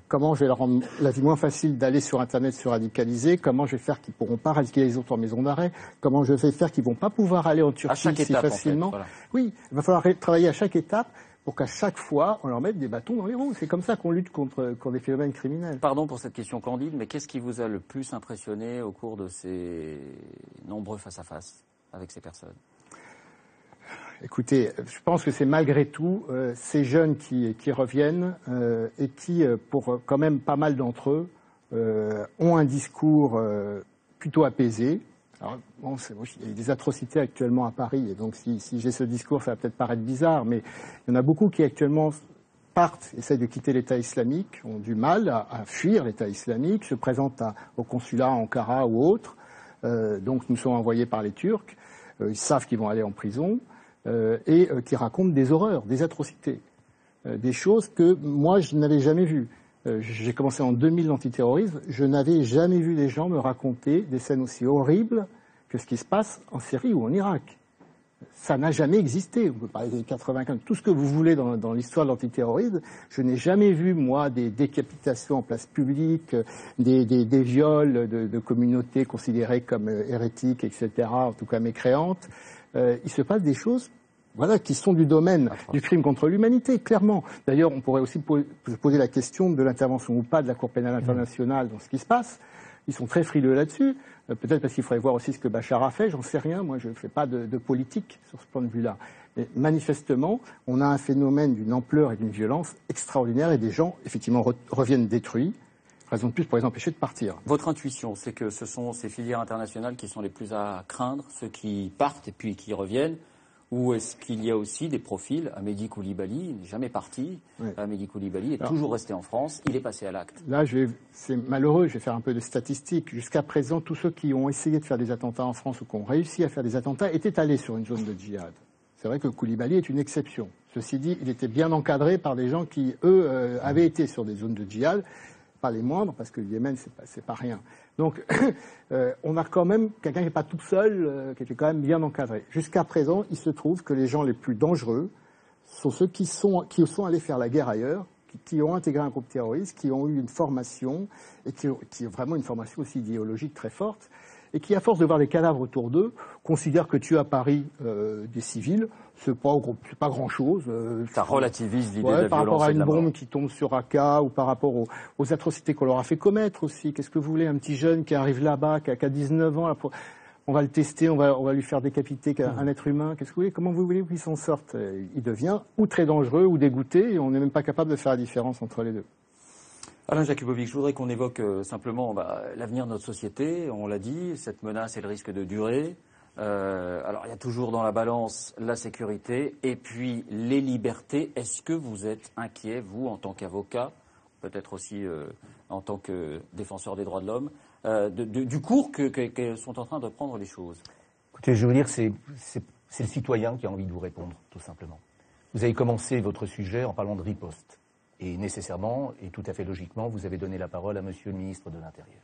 Comment je vais leur rendre la vie moins facile d'aller sur Internet se radicaliser, comment je vais faire qu'ils ne pourront pas radicaliser les autres en maison d'arrêt, comment je vais faire qu'ils ne vont pas pouvoir aller en Turquie si facilement. En fait, voilà. Oui, il va falloir travailler à chaque étape pour qu'à chaque fois, on leur mette des bâtons dans les roues. C'est comme ça qu'on lutte contre des phénomènes criminels. Pardon pour cette question candide, mais qu'est-ce qui vous a le plus impressionné au cours de ces nombreux face-à-face avec ces personnes ? Écoutez, je pense que c'est malgré tout ces jeunes qui reviennent et qui, pour quand même pas mal d'entre eux, ont un discours plutôt apaisé. Alors, bon, il y a des atrocités actuellement à Paris, et donc si j'ai ce discours, ça va peut-être paraître bizarre, mais il y en a beaucoup qui actuellement partent, essayent de quitter l'État islamique, ont du mal à fuir l'État islamique, se présentent au consulat à Ankara ou autre, donc nous sommes envoyés par les Turcs, ils savent qu'ils vont aller en prison. et qui racontent des horreurs, des atrocités, des choses que moi je n'avais jamais vues. J'ai commencé en 2000 l'antiterrorisme, je n'avais jamais vu des gens me raconter des scènes aussi horribles que ce qui se passe en Syrie ou en Irak. Ça n'a jamais existé. On peut parler des 95, tout ce que vous voulez dans l'histoire de l'antiterrorisme. Je n'ai jamais vu, moi, des décapitations en place publique, des viols de communautés considérées comme hérétiques, etc., en tout cas mécréantes. Il se passe des choses, voilà, qui sont du domaine du crime contre l'humanité, clairement. D'ailleurs, on pourrait aussi se poser la question de l'intervention ou pas de la Cour pénale internationale dans ce qui se passe. Ils sont très frileux là-dessus. Peut-être parce qu'il faudrait voir aussi ce que Bachar a fait, j'en sais rien. Moi, je ne fais pas de politique sur ce point de vue-là. Mais manifestement, on a un phénomène d'une ampleur et d'une violence extraordinaire et des gens, effectivement, reviennent détruits. Raison de plus pour les empêcher de partir. Votre intuition, c'est que ce sont ces filières internationales qui sont les plus à craindre, ceux qui partent et puis qui reviennent? Ou est-ce qu'il y a aussi des profils? Amédi Koulibaly n'est jamais parti. Oui. Amédi Koulibaly est toujours resté en France. Il est passé à l'acte. Là, c'est malheureux. Je vais faire un peu de statistiques. Jusqu'à présent, tous ceux qui ont essayé de faire des attentats en France ou qui ont réussi à faire des attentats étaient allés sur une zone de djihad. C'est vrai que Koulibaly est une exception. Ceci dit, il était bien encadré par des gens qui, eux, avaient été sur des zones de djihad. Pas les moindres, parce que le Yémen, c'est pas rien. Donc, on a quand même quelqu'un qui n'est pas tout seul, qui était quand même bien encadré. Jusqu'à présent, il se trouve que les gens les plus dangereux sont ceux qui sont allés faire la guerre ailleurs, qui ont intégré un groupe terroriste, qui ont eu une formation, et qui ont vraiment une formation aussi idéologique très forte, et qui, à force de voir les cadavres autour d'eux, considèrent que tuer à Paris des civils, c'est pas grand-chose. Ça relativise l'idée de la violence. Par rapport à une bombe qui tombe sur Raqqa, ou par rapport aux atrocités qu'on leur a fait commettre aussi. Qu'est-ce que vous voulez, un petit jeune qui arrive là-bas, qui a 19 ans, là, on va le tester, on va lui faire décapiter un être humain. Qu'est-ce que vous voulez? Comment vous voulez qu'il s'en sorte? Il devient ou très dangereux ou dégoûté, et on n'est même pas capable de faire la différence entre les deux. Alain Jakubovic, je voudrais qu'on évoque simplement l'avenir de notre société. On l'a dit, cette menace et le risque de durer. Alors, il y a toujours dans la balance la sécurité et puis les libertés. Est-ce que vous êtes inquiet, vous, en tant qu'avocat, peut-être aussi en tant que défenseur des droits de l'homme, du cours que sont en train de prendre les choses? Écoutez, je veux dire, c'est le citoyen qui a envie de vous répondre, tout simplement. Vous avez commencé votre sujet en parlant de riposte. Et nécessairement, et tout à fait logiquement, vous avez donné la parole à Monsieur le ministre de l'Intérieur.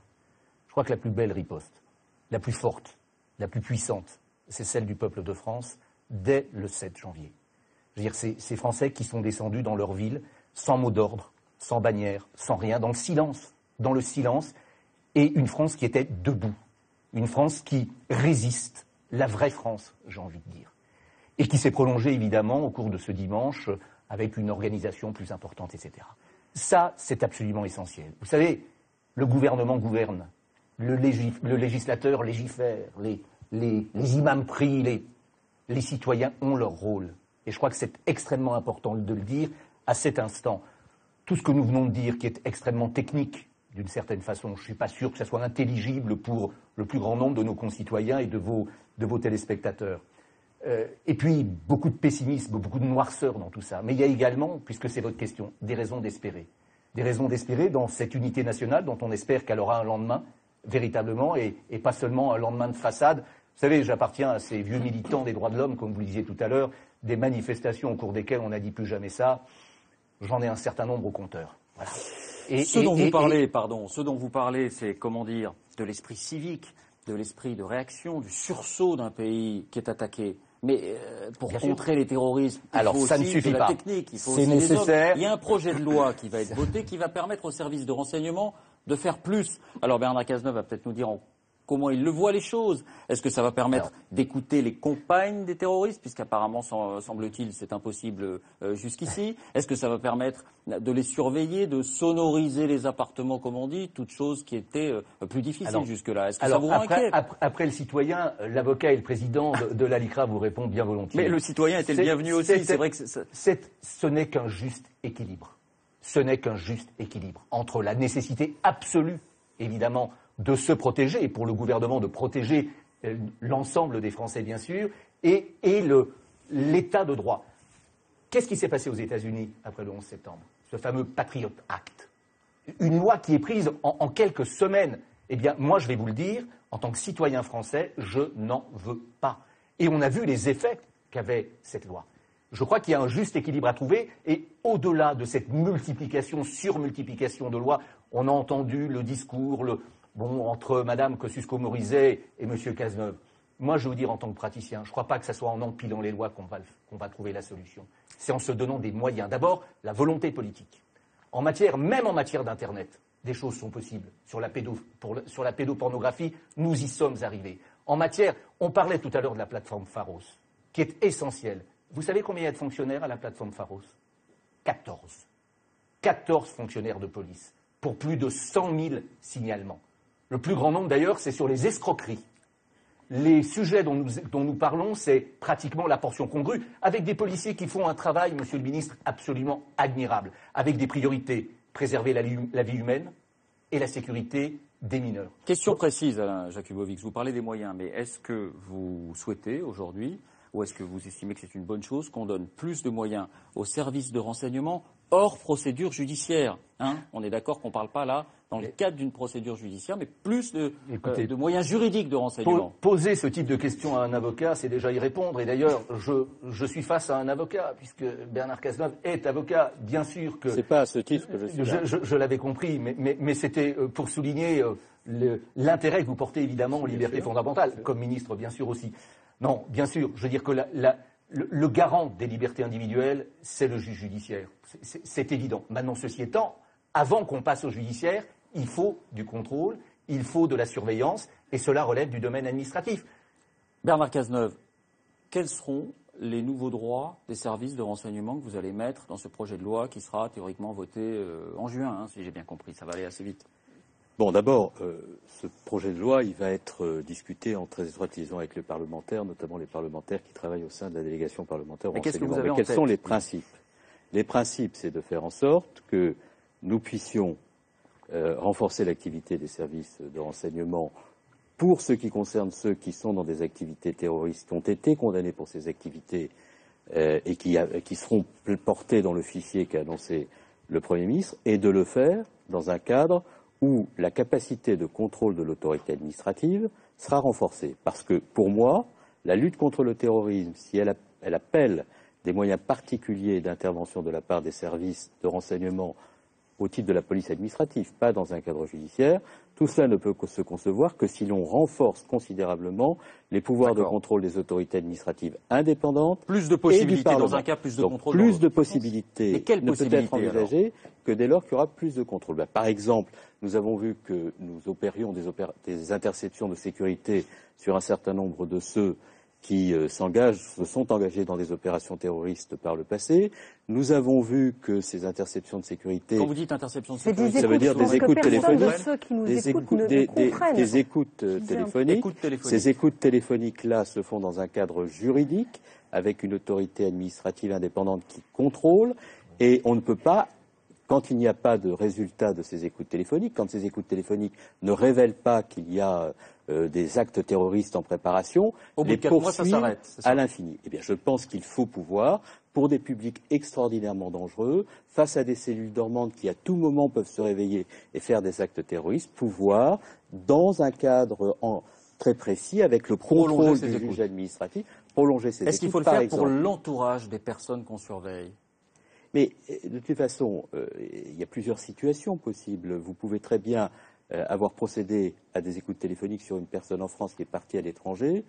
Je crois que la plus belle riposte, la plus forte, la plus puissante, c'est celle du peuple de France dès le 7 janvier. Je veux dire, ces Français qui sont descendus dans leur ville, sans mot d'ordre, sans bannière, sans rien, dans le silence, et une France qui était debout, une France qui résiste, la vraie France, j'ai envie de dire, et qui s'est prolongée évidemment au cours de ce dimanche avec une organisation plus importante, etc. Ça, c'est absolument essentiel. Vous savez, le gouvernement gouverne, le législateur légifère, les imams prient, les citoyens ont leur rôle. Et je crois que c'est extrêmement important de le dire à cet instant. Tout ce que nous venons de dire, qui est extrêmement technique, d'une certaine façon, je ne suis pas sûr que ça soit intelligible pour le plus grand nombre de nos concitoyens et de vos téléspectateurs. Et puis, beaucoup de pessimisme, beaucoup de noirceur dans tout ça. Mais il y a également, puisque c'est votre question, des raisons d'espérer. Des raisons d'espérer dans cette unité nationale dont on espère qu'elle aura un lendemain, véritablement, et pas seulement un lendemain de façade. Vous savez, j'appartiens à ces vieux militants des droits de l'homme, comme vous le disiez tout à l'heure, des manifestations au cours desquelles on n'a dit plus jamais ça. J'en ai un certain nombre au compteur. Voilà. Ce dont vous parlez, c'est, comment dire, de l'esprit civique, de l'esprit de réaction, du sursaut d'un pays qui est attaqué. Mais pour contrer les terrorismes, il faut ça aussi ne suffit de la pas. technique, il faut c'est aussi nécessaire. des hommes. Il y a un projet de loi qui va être voté, qui va permettre aux services de renseignement de faire plus. Alors Bernard Cazeneuve va peut-être nous dire comment il le voit les choses. Est-ce que ça va permettre d'écouter les compagnes des terroristes, puisqu'apparemment, semble-t-il, c'est impossible jusqu'ici. Est-ce que ça va permettre de les surveiller, de sonoriser les appartements, comme on dit, toutes choses qui étaient plus difficiles jusque-là? Est-ce que ça vous rend inquiet? Après le citoyen, l'avocat et le président de l'ALICRA vous répondent bien volontiers. Mais le citoyen était le bienvenu aussi. C'est vrai que ce n'est qu'un juste équilibre. Ce n'est qu'un juste équilibre entre la nécessité absolue, évidemment, de se protéger, et pour le gouvernement de protéger l'ensemble des Français, bien sûr, et l'état de droit. Qu'est-ce qui s'est passé aux États-Unis après le 11 septembre? Ce fameux Patriot Act. Une loi qui est prise en quelques semaines. Eh bien, moi, je vais vous le dire, en tant que citoyen français, je n'en veux pas. Et on a vu les effets qu'avait cette loi. Je crois qu'il y a un juste équilibre à trouver, et au-delà de cette multiplication, surmultiplication de lois, on a entendu le discours entre Mme Kosciusko-Morizet et M. Cazeneuve. Moi, je veux dire, en tant que praticien, je ne crois pas que ce soit en empilant les lois qu'on va trouver la solution. C'est en se donnant des moyens. D'abord, la volonté politique. Même en matière d'Internet, des choses sont possibles. Sur la pédopornographie, nous y sommes arrivés. On parlait tout à l'heure de la plateforme Pharos, qui est essentielle. Vous savez combien il y a de fonctionnaires à la plateforme Pharos ? 14. 14 fonctionnaires de police, pour plus de 100 000 signalements. Le plus grand nombre, d'ailleurs, c'est sur les escroqueries. Les sujets dont nous parlons, c'est pratiquement la portion congrue, avec des policiers qui font un travail, monsieur le ministre, absolument admirable, avec des priorités, préserver la vie humaine et la sécurité des mineurs. Question précise, Alain Jakubowicz, vous parlez des moyens, mais est-ce que vous souhaitez aujourd'hui, ou est-ce que vous estimez que c'est une bonne chose qu'on donne plus de moyens aux services de renseignement hors procédure judiciaire, On est d'accord qu'on ne parle pas là, dans le cadre d'une procédure judiciaire, mais plus de moyens juridiques de renseignement. Poser ce type de questions à un avocat, c'est déjà y répondre. Et d'ailleurs, je suis face à un avocat, puisque Bernard Cazeneuve est avocat. Bien sûr que... C'est pas à ce titre que je suis là. Je l'avais compris, mais c'était pour souligner l'intérêt que vous portez évidemment aux libertés fondamentales, comme ministre bien sûr aussi. Non, bien sûr, je veux dire que le garant des libertés individuelles, c'est le juge judiciaire. C'est évident. Maintenant, ceci étant, avant qu'on passe au judiciaire, il faut du contrôle, il faut de la surveillance, et cela relève du domaine administratif. Bernard Cazeneuve, quels seront les nouveaux droits des services de renseignement que vous allez mettre dans ce projet de loi qui sera théoriquement voté en juin, si j'ai bien compris? Ça va aller assez vite. Bon, d'abord, ce projet de loi, il va être discuté en très étroite liaison avec les parlementaires, notamment les parlementaires qui travaillent au sein de la délégation parlementaire au renseignement. Mais quels sont les principes? Les principes, c'est de faire en sorte que nous puissions renforcer l'activité des services de renseignement pour ce qui concerne ceux qui sont dans des activités terroristes, qui ont été condamnés pour ces activités et qui seront portés dans le fichier qu'a annoncé le Premier ministre, et de le faire dans un cadre où la capacité de contrôle de l'autorité administrative sera renforcée. Parce que, pour moi, la lutte contre le terrorisme, si elle appelle des moyens particuliers d'intervention de la part des services de renseignement au titre de la police administrative, pas dans un cadre judiciaire, tout cela ne peut se concevoir que si l'on renforce considérablement les pouvoirs de contrôle des autorités administratives indépendantes. Plus de possibilités dans un cas, plus de contrôle. Plus de possibilités ne peut être envisagée que dès lors qu'il y aura plus de contrôle. Par exemple, nous avons vu que nous opérions des interceptions de sécurité sur un certain nombre de ceux qui se sont engagés dans des opérations terroristes par le passé. Nous avons vu que ces interceptions de sécurité... Quand vous dites interception de sécurité, ça veut dire des écoutes téléphoniques. Des écoutes téléphoniques. Ces écoutes téléphoniques-là se font dans un cadre juridique, avec une autorité administrative indépendante qui contrôle, et on ne peut pas, quand il n'y a pas de résultat de ces écoutes téléphoniques, quand ces écoutes téléphoniques ne révèlent pas qu'il y a des actes terroristes en préparation, les poursuivre à l'infini. Eh bien, je pense qu'il faut pouvoir, pour des publics extraordinairement dangereux, face à des cellules dormantes qui à tout moment peuvent se réveiller et faire des actes terroristes, pouvoir, dans un cadre très précis, avec le contrôle du juge administratif, prolonger ces écoutes. Est-ce qu'il faut le faire pour l'entourage des personnes qu'on surveille ? Mais de toute façon, il y a plusieurs situations possibles. Vous pouvez très bien avoir procédé à des écoutes téléphoniques sur une personne en France qui est partie à l'étranger.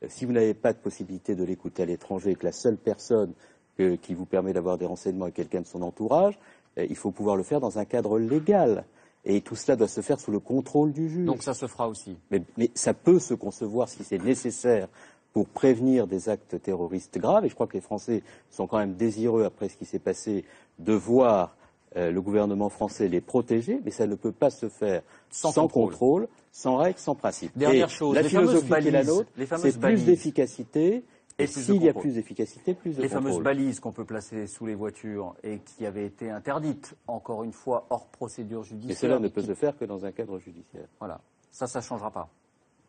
Si vous n'avez pas de possibilité de l'écouter à l'étranger et que la seule personne qui vous permet d'avoir des renseignements est quelqu'un de son entourage, il faut pouvoir le faire dans un cadre légal. Et tout cela doit se faire sous le contrôle du juge. Donc ça se fera aussi. Mais ça peut se concevoir si c'est nécessaire pour prévenir des actes terroristes graves, et je crois que les Français sont quand même désireux, après ce qui s'est passé, de voir le gouvernement français les protéger, mais ça ne peut pas se faire sans contrôle, sans règles, sans principe. Dernière chose, la philosophie qui est la nôtre, c'est plus d'efficacité, et s'il y a plus d'efficacité, plus de contrôle. Les fameuses balises qu'on peut placer sous les voitures et qui avaient été interdites, encore une fois, hors procédure judiciaire. Mais cela ne peut se faire que dans un cadre judiciaire. Voilà, ça ne changera pas.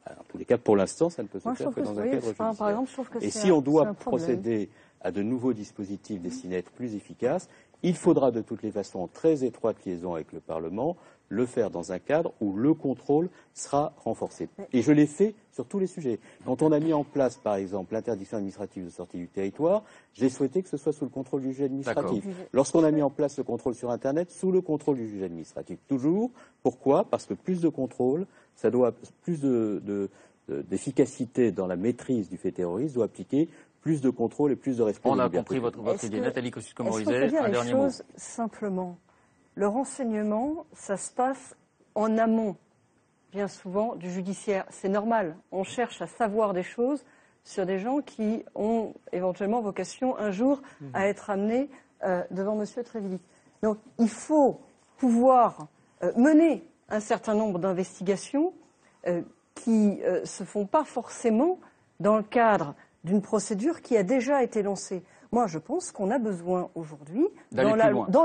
En tous les cas, pour l'instant, ça ne peut se faire que dans un cadre judiciaire. Par exemple, je trouve que et si on doit procéder à de nouveaux dispositifs destinés à être plus efficaces, Il faudra de toutes les façons, en très étroite liaison avec le Parlement, le faire dans un cadre où le contrôle sera renforcé. Et je l'ai fait sur tous les sujets. Quand on a mis en place, par exemple, l'interdiction administrative de sortie du territoire, j'ai souhaité que ce soit sous le contrôle du juge administratif. Lorsqu'on a mis en place le contrôle sur Internet, sous le contrôle du juge administratif. Toujours. Pourquoi ? Parce que plus de contrôle, ça doit plus d'efficacité dans la maîtrise du fait terroriste doit appliquer plus de contrôle et plus de respect. On a compris votre idée. Nathalie Kosciusko-Morizet, est-ce qu'on peut dire un les dernier choses mot. simplement ? Le renseignement, ça se passe en amont, bien souvent, du judiciaire. C'est normal. On cherche à savoir des choses sur des gens qui ont éventuellement vocation un jour à être amenés devant M. Trévidic. Donc, il faut pouvoir mener un certain nombre d'investigations qui ne se font pas forcément dans le cadre d'une procédure qui a déjà été lancée. Moi, je pense qu'on a besoin aujourd'hui, dans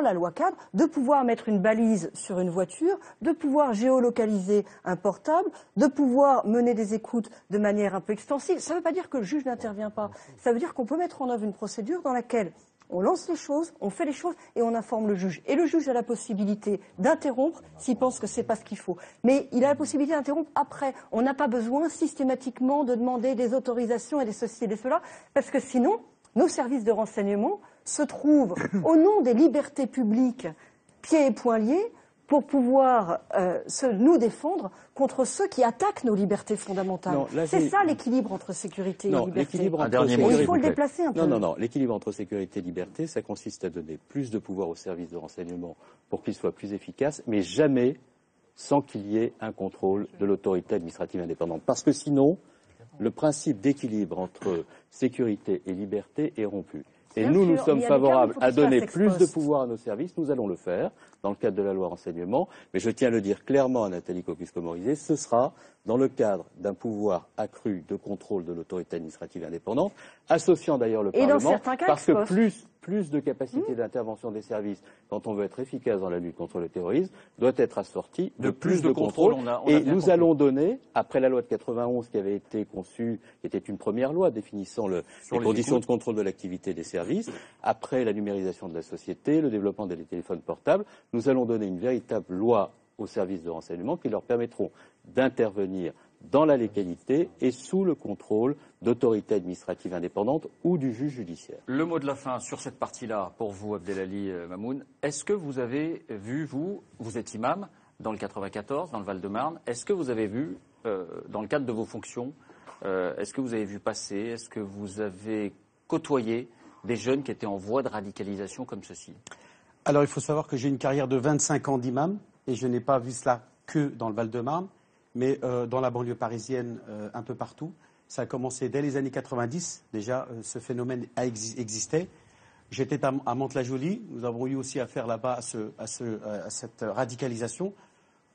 la loi cadre, de pouvoir mettre une balise sur une voiture, de pouvoir géolocaliser un portable, de pouvoir mener des écoutes de manière un peu extensive. Ça ne veut pas dire que le juge n'intervient pas. Ça veut dire qu'on peut mettre en œuvre une procédure dans laquelle on lance les choses, on fait les choses et on informe le juge. Et le juge a la possibilité d'interrompre s'il pense que c'est pas ce qu'il faut. Mais il a la possibilité d'interrompre après. On n'a pas besoin systématiquement de demander des autorisations et des ceci et des cela, parce que sinon, nos services de renseignement se trouvent, au nom des libertés publiques, pieds et poings liés, pour pouvoir nous défendre contre ceux qui attaquent nos libertés fondamentales. C'est ça l'équilibre entre sécurité et liberté. Il faut le déplacer un peu. Non. L'équilibre entre sécurité et liberté, ça consiste à donner plus de pouvoir aux services de renseignement pour qu'ils soient plus efficaces, mais jamais sans qu'il y ait un contrôle de l'autorité administrative indépendante. Parce que sinon, le principe d'équilibre entre sécurité et liberté est rompu. Et nous sommes favorables à donner plus de pouvoir à nos services. Nous allons le faire dans le cadre de la loi renseignement. Mais je tiens à le dire clairement à Nathalie Kosciusko-Morizet, ce sera dans le cadre d'un pouvoir accru de contrôle de l'autorité administrative indépendante, associant d'ailleurs le Parlement, parce que plus de capacité d'intervention des services, quand on veut être efficace dans la lutte contre le terrorisme, doit être assorti de plus de contrôle. Et nous allons donner, après la loi de 91 qui avait été conçue, qui était une première loi définissant les conditions de contrôle de l'activité des services, après la numérisation de la société, le développement des téléphones portables, nous allons donner une véritable loi aux services de renseignement qui leur permettront d'intervenir dans la légalité et sous le contrôle d'autorités administratives indépendantes ou du juge judiciaire. Le mot de la fin sur cette partie-là, pour vous, Abdelali Mamoun. Est-ce que vous avez vu, vous êtes imam dans le 94, dans le Val-de-Marne, est-ce que vous avez vu, dans le cadre de vos fonctions, est-ce que vous avez vu passer, est-ce que vous avez côtoyé des jeunes qui étaient en voie de radicalisation comme ceci? Alors, il faut savoir que j'ai une carrière de 25 ans d'imam et je n'ai pas vu cela que dans le Val-de-Marne, mais dans la banlieue parisienne, un peu partout. Ça a commencé dès les années 90. Déjà, ce phénomène existait. J'étais à Mantes-la-Jolie. Nous avons eu aussi affaire là-bas à cette radicalisation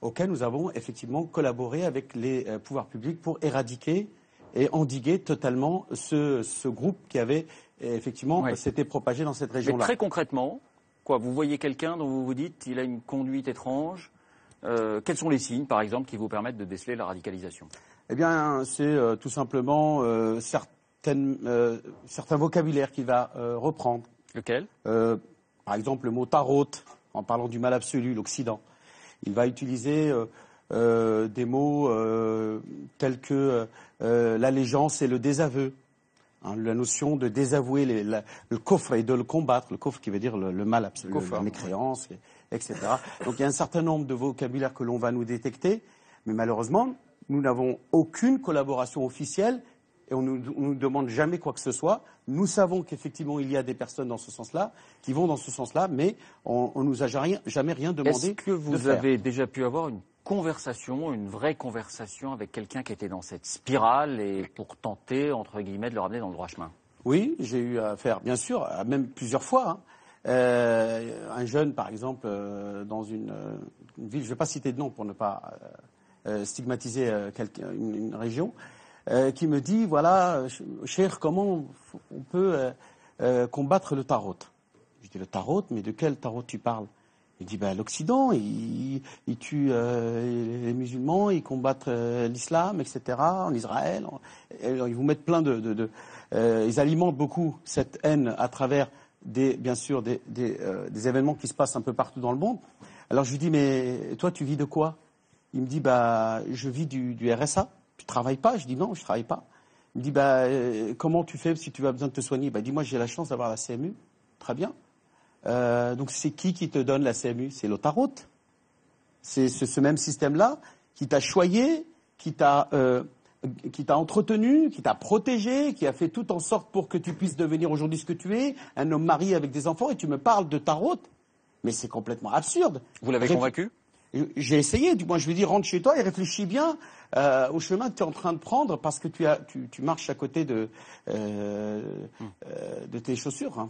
auquel nous avons effectivement collaboré avec les pouvoirs publics pour éradiquer et endiguer totalement ce groupe qui avait effectivement s'était propagé dans cette région-là. Mais très concrètement, quoi, vous voyez quelqu'un dont vous vous dites il a une conduite étrange. Quels sont les signes, par exemple, qui vous permettent de déceler la radicalisation? Eh bien, c'est tout simplement certains vocabulaires qu'il va reprendre. Lequel? Par exemple, le mot tarot, en parlant du mal absolu, l'Occident. Il va utiliser des mots tels que l'allégeance et le désaveu. La notion de désavouer le coffre et de le combattre, le coffre qui veut dire le mal absolu, la mécréance, etc. Donc il y a un certain nombre de vocabulaires que l'on va nous détecter, mais malheureusement, nous n'avons aucune collaboration officielle et on ne nous demande jamais quoi que ce soit. Nous savons qu'effectivement il y a des personnes dans ce sens-là, qui vont dans ce sens-là, mais on ne nous a jamais rien demandé. Est-ce que vous avez déjà pu avoir une conversation, une vraie conversation avec quelqu'un qui était dans cette spirale et pour tenter, entre guillemets, de le ramener dans le droit chemin? Oui, j'ai eu affaire, bien sûr, même plusieurs fois. Un jeune, par exemple, dans une ville, je ne vais pas citer de nom pour ne pas stigmatiser une région, qui me dit, voilà, cher, comment on peut combattre le tarot? Je dis, le tarot, mais de quel tarot tu parles? Il dit, l'Occident, il tue les musulmans, ils combattent l'islam, etc., en Israël. Ils vous mettent plein ils alimentent beaucoup cette haine à travers bien sûr des événements qui se passent un peu partout dans le monde. Alors je lui dis, mais toi, tu vis de quoi? Il me dit, je vis du RSA. Tu travailles pas? Je dis, non, je travaille pas. Il me dit, comment tu fais si tu as besoin de te soigner? Dis, moi, j'ai la chance d'avoir la CMU. Très bien. Donc c'est qui te donne la CMU? C'est l'Otaroute. C'est ce même système-là qui t'a choyé, qui t'a entretenu, qui t'a protégé, qui a fait tout en sorte pour que tu puisses devenir aujourd'hui ce que tu es, un homme marié avec des enfants, et tu me parles de Taroute. Mais c'est complètement absurde. Vous l'avez convaincu? J'ai essayé, du moins je lui ai dit rentre chez toi et réfléchis bien au chemin que tu es en train de prendre parce que tu marches à côté de tes chaussures. Hein.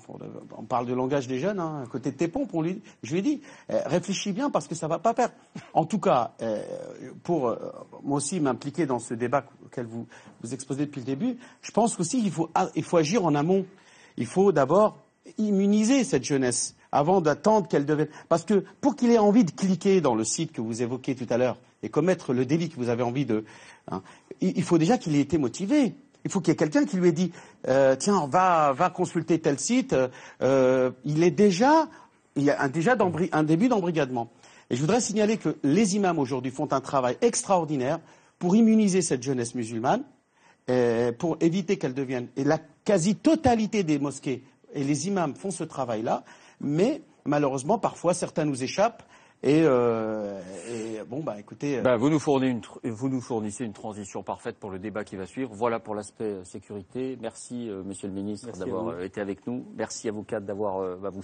On parle de langage des jeunes, hein, à côté de tes pompes. Je lui ai dit réfléchis bien parce que ça va pas perdre. En tout cas, pour moi aussi m'impliquer dans ce débat auquel vous exposez depuis le début, je pense qu'aussi il faut agir en amont. Il faut d'abord immuniser cette jeunesse avant d'attendre qu'elle devienne... Parce que pour qu'il ait envie de cliquer dans le site que vous évoquiez tout à l'heure et commettre le délit que vous avez envie de... Hein, il faut déjà qu'il ait été motivé. Il faut qu'il y ait quelqu'un qui lui ait dit tiens, va consulter tel site. Il y a déjà un début d'embrigadement. Et je voudrais signaler que les imams aujourd'hui font un travail extraordinaire pour immuniser cette jeunesse musulmane, pour éviter qu'elle devienne... Et la quasi-totalité des mosquées et les imams font ce travail-là. Mais malheureusement, parfois, certains nous échappent. Et écoutez. Vous nous fournissez une transition parfaite pour le débat qui va suivre. Voilà pour l'aspect sécurité. Merci, Monsieur le Ministre, d'avoir été avec nous. Merci à vous quatre d'avoir vous